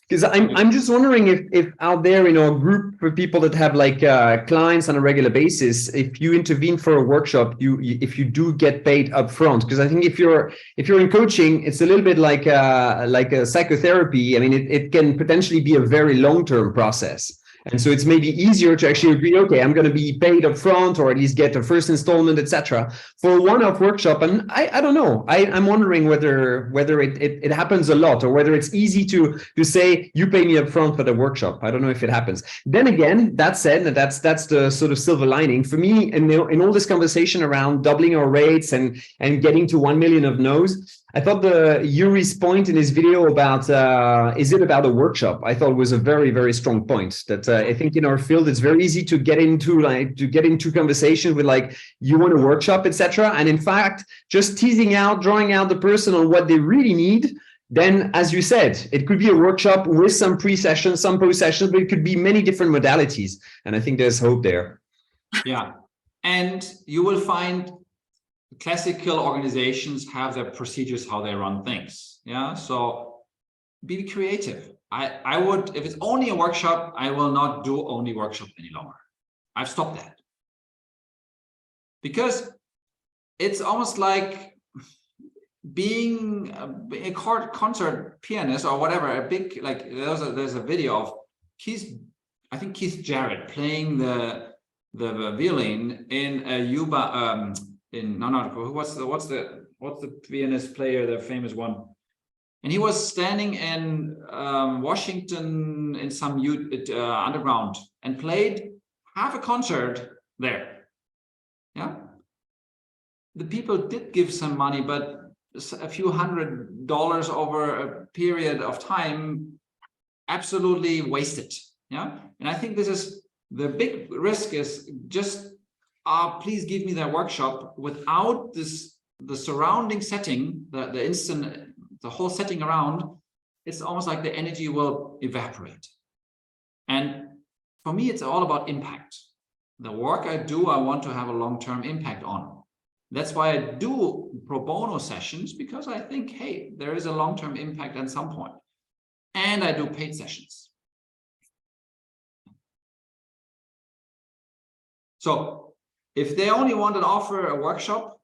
D: Because I'm just wondering if out there in our group for people that have like clients on a regular basis, if you intervene for a workshop, if you do get paid upfront. Because I think if you're in coaching, it's a little bit like a psychotherapy. I mean, it can potentially be a very long-term process. And so it's maybe easier to actually agree, okay, I'm going to be paid up front, or at least get a first installment, etc. For a one-off workshop. And I don't know. I'm wondering whether it happens a lot, or whether it's easy to say you pay me up front for the workshop. I don't know if it happens. Then again, that said, that's the sort of silver lining for me in all this conversation around doubling our rates and getting to 1 million of no's. I thought Yuri's point in his video about is it about a workshop? I thought was a very, very strong point. That I think in our field it's very easy to get into conversation with like, you want a workshop, etc. And in fact, just drawing out the person on what they really need. Then, as you said, it could be a workshop with some pre-sessions, some post-sessions, but it could be many different modalities. And I think there's hope there.
B: Yeah, and you will find classical organizations have their procedures, how they run things. Yeah, so be creative. I would, if it's only a workshop, I will not do only workshop any longer. I've stopped that because it's almost like being a concert pianist or whatever. A big, like there's a video of Keith Jarrett playing the violin in a Yuba. What's the pianist player, the famous one? And he was standing in Washington in some underground and played half a concert there. Yeah, the people did give some money, but a few $100 over a period of time, absolutely wasted. Yeah, and I think this is the big risk, is just please give me that workshop without the surrounding setting, the whole setting around, it's almost like the energy will evaporate. And for me, it's all about impact. The work I do, I want to have a long-term impact on. That's why I do pro bono sessions, because I think, hey, there is a long-term impact at some point. And I do paid sessions. So if they only want to offer a workshop,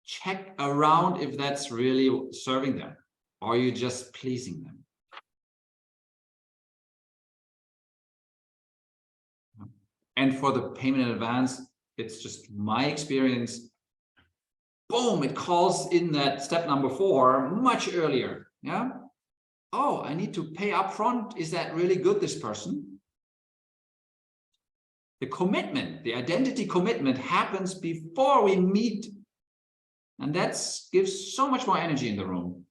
B: check around if that's really serving them, or are you just pleasing them? And for the payment in advance, it's just my experience. Boom, it calls in that step number 4 much earlier. Yeah. Oh, I need to pay upfront. Is that really good, this person? The commitment, the identity commitment happens before we meet. And that gives so much more energy in the room.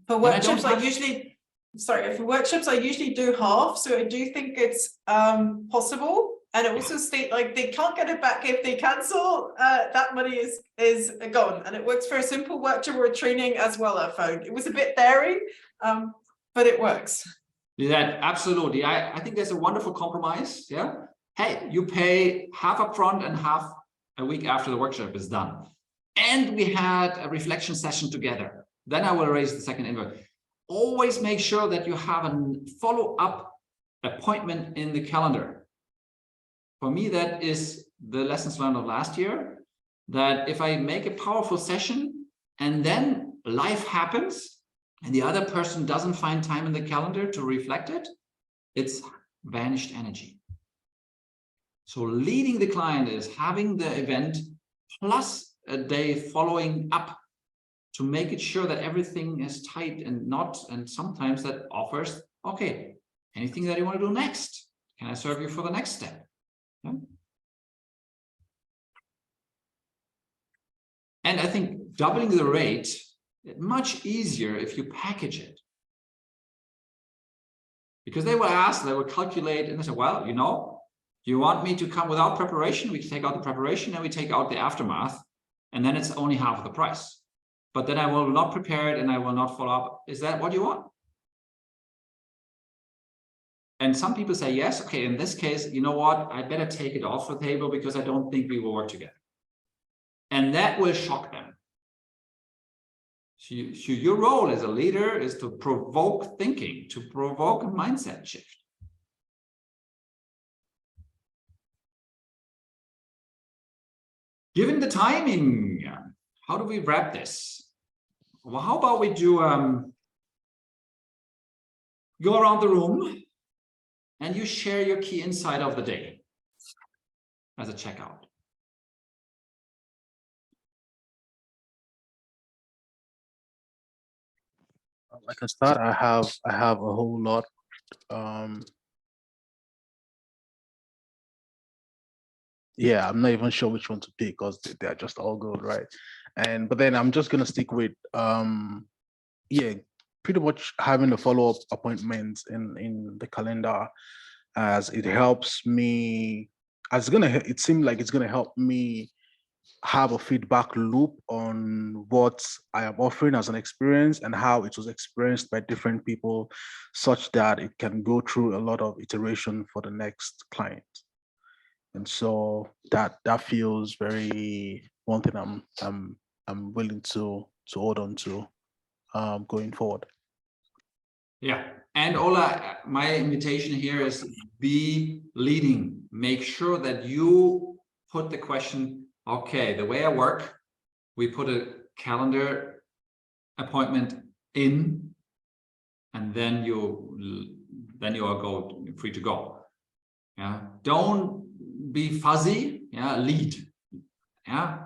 C: For workshops, I usually, for workshops, I usually do half. So I do think it's possible. And I also state, like, they can't get it back if they cancel. That money is gone. And it works for a simple workshop or a training as well, I found. It was a bit daring, but it works.
B: Yeah, absolutely. I think there's a wonderful compromise. Yeah. Hey, you pay half up front and half a week after the workshop is done. And we had a reflection session together. Then I will raise the second invoice. Always make sure that you have a follow-up appointment in the calendar. For me, that is the lessons learned of last year, that if I make a powerful session and then life happens and the other person doesn't find time in the calendar to reflect it, it's vanished energy. So leading the client is having the event plus a day following up to make it sure that everything is tight and sometimes that offers, okay, anything that you want to do next? Can I serve you for the next step? Yeah. And I think doubling the rate is much easier if you package it. Because they will ask, they will calculate, and they say, well, you know, you want me to come without preparation? We take out the preparation and we take out the aftermath, and then it's only half of the price. But then I will not prepare it and I will not follow up. Is that what you want? And some people say, yes, okay, in this case, you know what? I better take it off the table because I don't think we will work together. And that will shock them. So your role as a leader is to provoke thinking, to provoke a mindset shift. Given the timing, how do we wrap this? Well, how about we do go around the room and you share your key insight of the day as a checkout.
H: I can start. I have a whole lot. Yeah, I'm not even sure which one to pick because they're just all good, right? But then I'm just gonna stick with yeah, pretty much having the follow-up appointments in the calendar, as it helps me. It seemed like it's gonna help me have a feedback loop on what I am offering as an experience and how it was experienced by different people, such that it can go through a lot of iteration for the next client. And so that feels very one thing I'm willing to hold on to going forward.
B: Yeah, and Ola, my invitation here is be leading. Make sure that you put the question, okay, the way I work, we put a calendar appointment in, and then you are free to go. Yeah, don't be fuzzy. Yeah, lead. Yeah,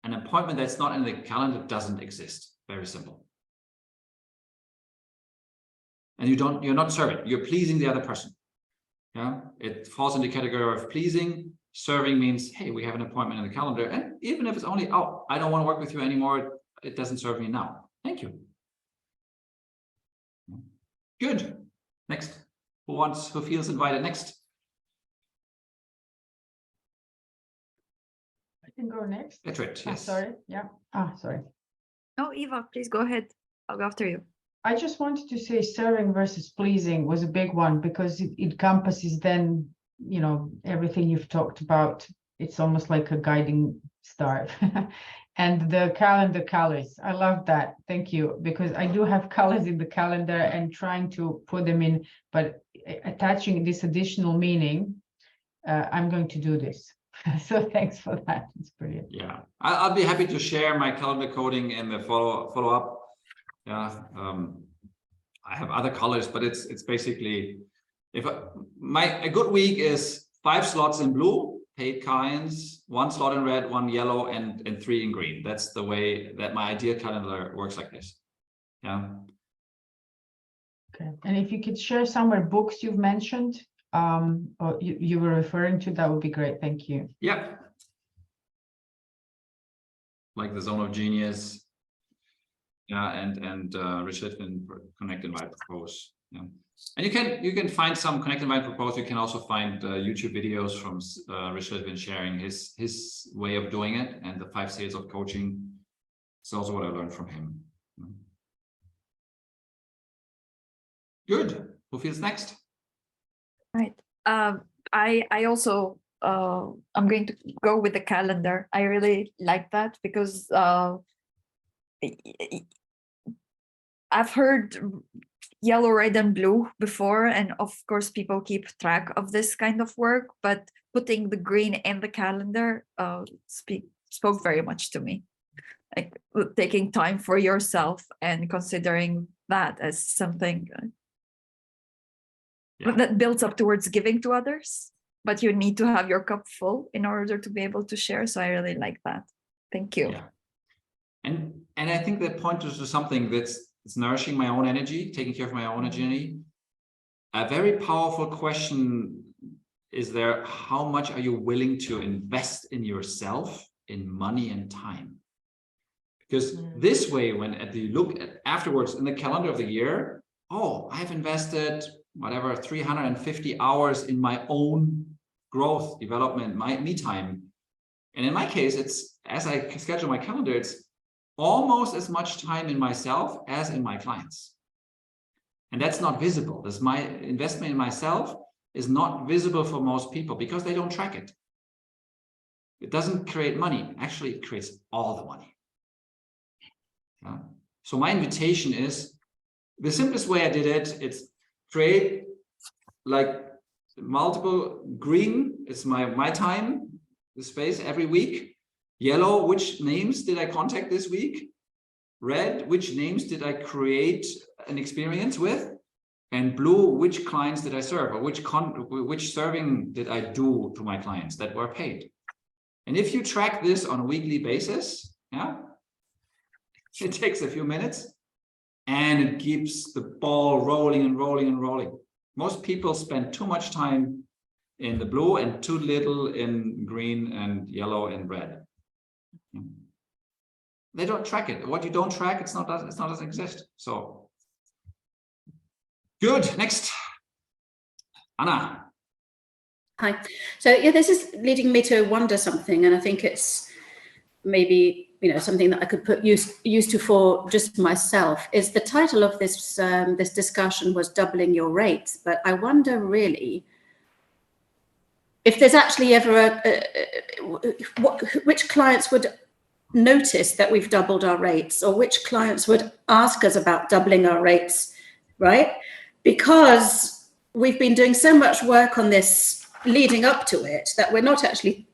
B: an appointment that's not in the calendar doesn't exist. Very simple. And you're not serving, you're pleasing the other person. Yeah, it falls in the category of pleasing. Serving means, hey, we have an appointment in the calendar, and even if it's only, oh, I don't want to work with you anymore, it doesn't serve me now. Thank you. Good. Next. Who feels invited next?
G: I can go next.
B: That's right. Yes.
G: Sorry. Yeah. Sorry.
I: No, Eva, please go ahead. I'll go after you.
G: I just wanted to say serving versus pleasing was a big one, because it encompasses then, you know, everything you've talked about. It's almost like a guiding star. And the calendar colors, I love that. Thank you, because I do have colors in the calendar and trying to put them in, but attaching this additional meaning, I'm going to do this. So thanks for that. It's brilliant.
B: Yeah, I'll be happy to share my calendar coding in the follow up. Yeah, I have other colors, but it's basically, if a good week is 5 slots in blue, paid clients, 1 slot in red, 1 yellow, and 3 in green. That's the way that my ideal calendar works, like this. Yeah.
G: Okay, and if you could share somewhere books you've mentioned, or you were referring to, that would be great. Thank you.
B: Yep. Like The Zone of Genius. Yeah, and Rich Litvin, Connect, Invite, Propose. Yeah, and you can find some Connect, Invite, Propose. You can also find YouTube videos from Rich Litvin sharing his way of doing it, and the 5 sales of coaching. It's also what I learned from him. Good. Who feels next?
I: Right. I also I'm going to go with the calendar. I really like that because I've heard yellow, red, and blue before, and of course people keep track of this kind of work, but putting the green in the calendar spoke very much to me. Like taking time for yourself and considering that as something that builds up towards giving to others, but you need to have your cup full in order to be able to share. So I really like that. Thank you.
B: Yeah. And I think that points to something that's nourishing my own energy, taking care of my own energy. A very powerful question is there: how much are you willing to invest in yourself in money and time? Because this way, when you look at afterwards in the calendar of the year, oh, I've invested whatever 350 hours in my own growth, development, me time. And in my case, it's, as I schedule my calendar, it's almost as much time in myself as in my clients. And that's not visible. This, my investment in myself is not visible for most people because they don't track it. It doesn't create money. Actually, it creates all the money. Yeah. So my invitation is, the simplest way I did it, it's create like multiple. Green is my time, the space every week. Yellow, which names did I contact this week? Red, which names did I create an experience with? And blue, which clients did I serve, or which serving did I do to my clients that were paid? And if you track this on a weekly basis, yeah, it takes a few minutes and it keeps the ball rolling and rolling and rolling. Most people spend too much time in the blue and too little in green and yellow and red. They don't track it. What you don't track, it doesn't exist. So good. Next, Anna.
F: Hi. So yeah, this is leading me to wonder something, and I think it's maybe something that I could put used to for just myself. Is the title of this this discussion was doubling your rates, but I wonder really if there's actually ever which clients would notice that we've doubled our rates, or which clients would ask us about doubling our rates, right? Because we've been doing so much work on this leading up to it that we're not actually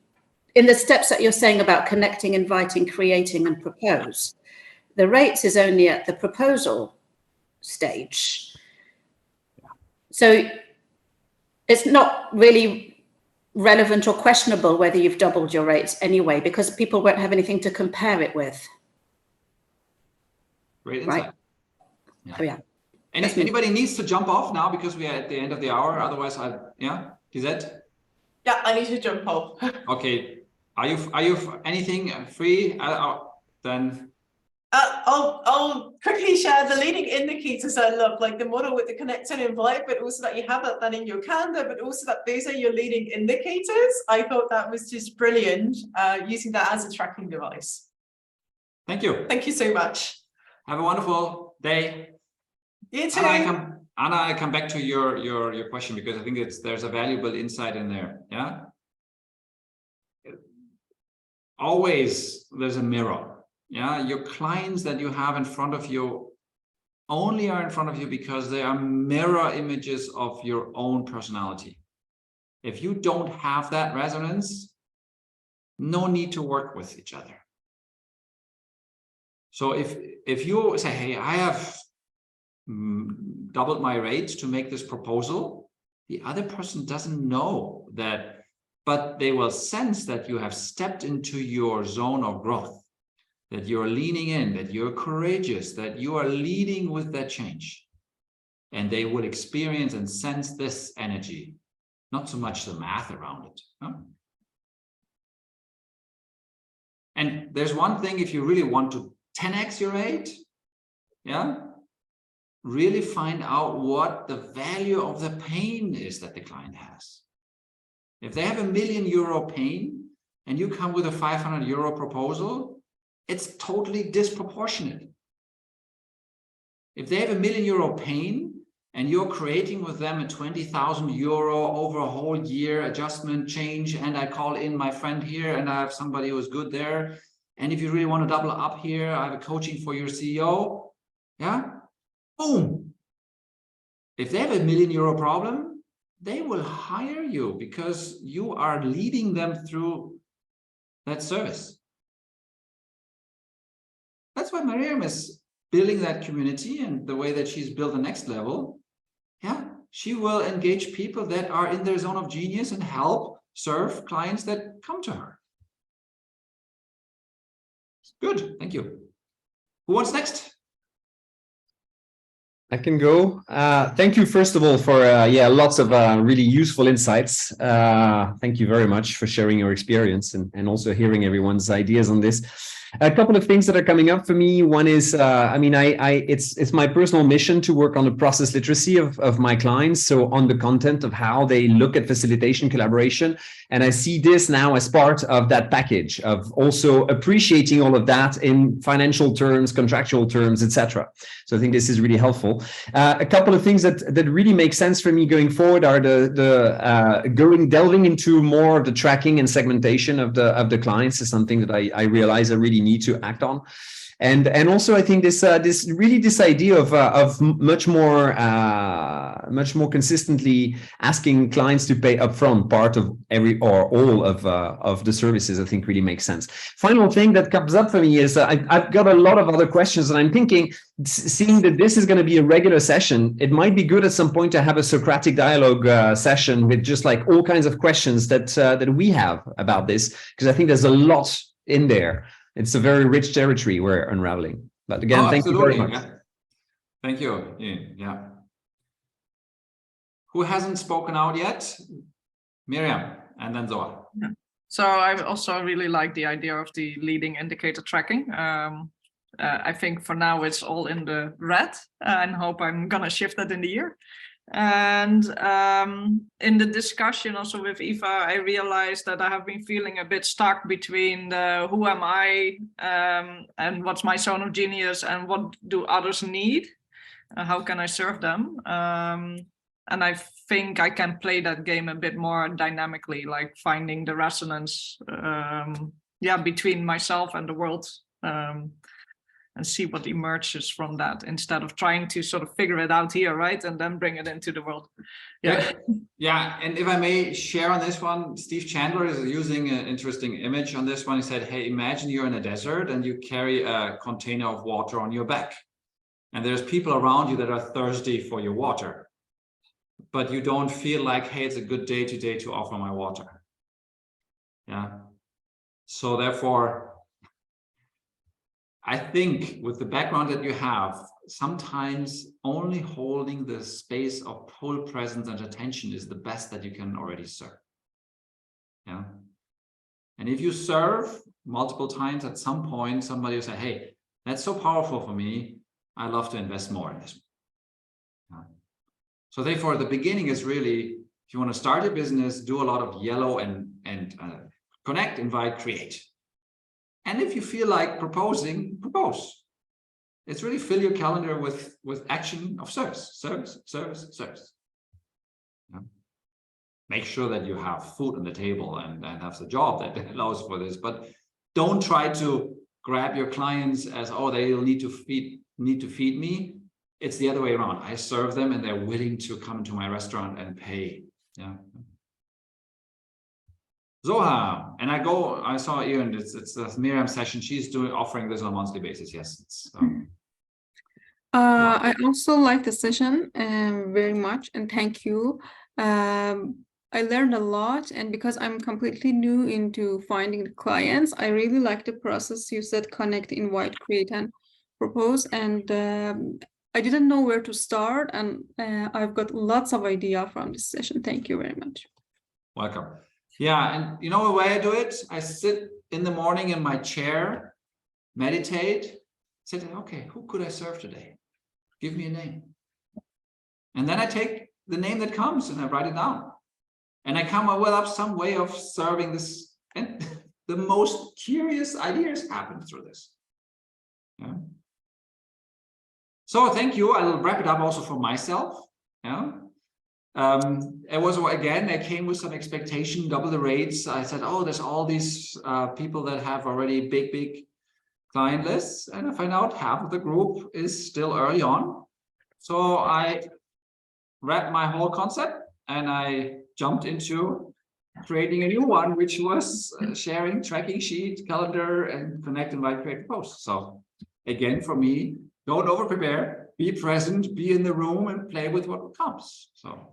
F: in the steps that you're saying about connecting, inviting, creating, and propose. The rates is only at the proposal stage. So it's not really relevant or questionable whether you've doubled your rates anyway, because people won't have anything to compare it with.
B: Great insight.
F: Right?
B: Yeah.
F: Oh, yeah.
B: Anybody needs to jump off now because we are at the end of the hour. Otherwise, Gizette?
C: Yeah, I need to jump off.
B: Okay. Are you anything free? Then
C: I'll quickly share the leading indicators I love, like the model with the connect and invite, but also that you have that then in your calendar, but also that those are your leading indicators. I thought that was just brilliant, using that as a tracking device.
B: Thank you.
C: Thank you so much.
B: Have a wonderful day.
C: You too.
B: Anna, I come back to your question because I think there's a valuable insight in there. Yeah. Always there's a mirror. Yeah. Your clients that you have in front of you only are in front of you because they are mirror images of your own personality. If you don't have that resonance, no need to work with each other. So if you say, hey, I have doubled my rate to make this proposal, the other person doesn't know that, but they will sense that you have stepped into your zone of growth, that you're leaning in, that you're courageous, that you are leading with that change. And they will experience and sense this energy, not so much the math around it. Huh? And there's one thing, if you really want to 10x your rate, yeah, really find out what the value of the pain is that the client has. If they have €1 million pain and you come with a €500 proposal, it's totally disproportionate. If they have €1 million pain and you're creating with them a €20,000 over a whole year adjustment change, and I call in my friend here and I have somebody who's good there, and if you really want to double up here, I have a coaching for your CEO, yeah, boom. If they have a €1 million problem, they will hire you because you are leading them through that service. That's why Myriam is building that community, and the way that she's built the next level. Yeah, she will engage people that are in their zone of genius and help serve clients that come to her. Good, thank you. Who wants next?
D: I can go. Thank you, first of all, for lots of really useful insights. Thank you very much for sharing your experience and also hearing everyone's ideas on this. A couple of things that are coming up for me. One is, it's my personal mission to work on the process literacy of my clients. So on the content of how they look at facilitation collaboration. And I see this now as part of that package of also appreciating all of that in financial terms, contractual terms, etc. So I think this is really helpful. A couple of things that really make sense for me going forward are delving into more of the tracking and segmentation of the clients is something that I realize I really need to act on. And also I think this idea of much more consistently asking clients to pay upfront part of every or all of the services, I think really makes sense. Final thing that comes up for me is I've got a lot of other questions, and I'm thinking, seeing that this is going to be a regular session, it might be good at some point to have a Socratic dialogue session with just like all kinds of questions that we have about this, because I think there's a lot in there. It's a very rich territory we're unraveling. But again, thank you very much.
B: Yeah. Thank you. Yeah. Who hasn't spoken out yet? Myriam, and then Zoa.
E: Yeah. So I also really like the idea of the leading indicator tracking. I think for now it's all in the red, and hope I'm gonna shift that in the year. And in the discussion also with Eva, I realized that I have been feeling a bit stuck between the who am I and what's my zone of genius and what do others need, how can I serve them, and I think I can play that game a bit more dynamically, like finding the resonance between myself and the world, and see what emerges from that, instead of trying to sort of figure it out here, right? And then bring it into the world.
B: Yeah, and if I may share on this one, Steve Chandler is using an interesting image on this one. He said, hey, imagine you're in a desert and you carry a container of water on your back. And there's people around you that are thirsty for your water. But you don't feel like, hey, it's a good day today to offer my water. Yeah. So therefore, I think with the background that you have, sometimes only holding the space of full presence and attention is the best that you can already serve. Yeah. And if you serve multiple times, at some point, somebody will say, hey, that's so powerful for me. I love to invest more in this. Yeah. So therefore, the beginning is really, if you want to start a business, do a lot of yellow and connect, invite, create. And if you feel like proposing, propose. It's really fill your calendar with action of service. Yeah. Make sure that you have food on the table and have the job that allows for this, but don't try to grab your clients as, oh, they'll need to feed me. It's the other way around. I serve them and they're willing to come to my restaurant and pay. Yeah. Zoha, and I saw you, and it's the Myriam session. She's offering this on a monthly basis. Yes. It's,
J: I also like the session very much, and thank you. I learned a lot, and because I'm completely new into finding the clients, I really like the process. You said connect, invite, create, and propose, and I didn't know where to start, and I've got lots of idea from this session. Thank you very much.
B: Welcome. Yeah, and you know the way I do it? I sit in the morning in my chair, meditate, say, okay, who could I serve today? Give me a name. And then I take the name that comes and I write it down. And I come up with some way of serving this. And the most curious ideas happen through this. Yeah. So thank you. I'll wrap it up also for myself. Yeah. It was, again, I came with some expectation, double the rates. I said, oh, there's all these people that have already big client lists. And I find out half of the group is still early on. So I wrapped my whole concept and I jumped into creating a new one, which was sharing tracking sheet, calendar, and connect, invite, create, post. So again, for me, don't over prepare, be present, be in the room and play with what comes. So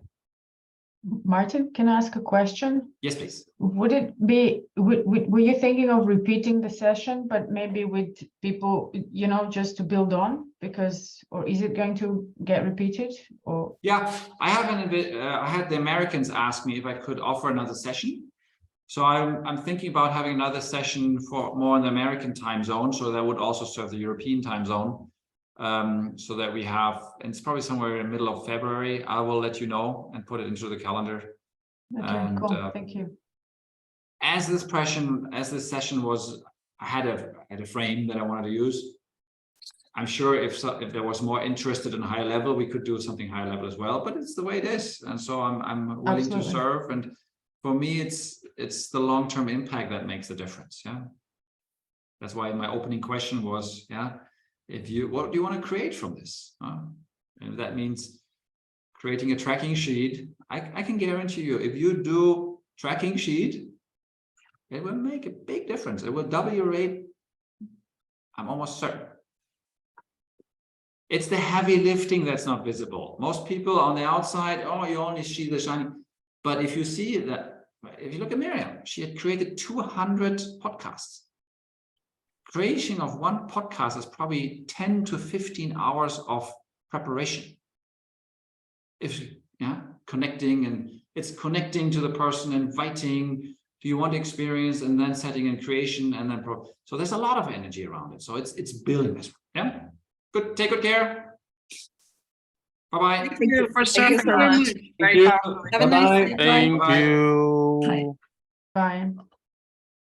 G: Martin, can I ask a question?
B: yes, please.
G: Would it be, were you thinking of repeating the session, but maybe with people, you know, just to build on? Because, or is it going to get repeated? Or
B: yeah, I had the Americans ask me if I could offer another session. So I'm thinking about having another session for more in the American time zone. So that would also serve the European time zone. So that we have, and it's probably somewhere in the middle of February. I will let you know and put it into the calendar.
G: okay,
B: And,
G: cool. Thank you.
B: As this session was, I had a frame that I wanted to use. I'm sure if there was more interested in higher level, we could do something higher level as well. But it's the way it is, and so I'm willing to serve. And for me, it's the long-term impact that makes the difference. Yeah, that's why my opening question was, yeah. What do you want to create from this? And if that means creating a tracking sheet, I can guarantee you, if you do tracking sheet, it will make a big difference. It will double your rate. I'm almost certain. It's the heavy lifting that's not visible. Most people on the outside, oh, you only see the shiny. But if you see that, if you look at Myriam, she had created 200 podcasts. Creation of one podcast is probably 10 to 15 hours of preparation. Connecting, and it's connecting to the person, inviting, do you want experience, and then setting in creation, and then so there's a lot of energy around it. So it's building this. Yeah, good. Take good care. Bye-bye.
E: Thank you for serving us.
B: Thank you.
E: Have a nice day.
H: Thank you.
G: Bye.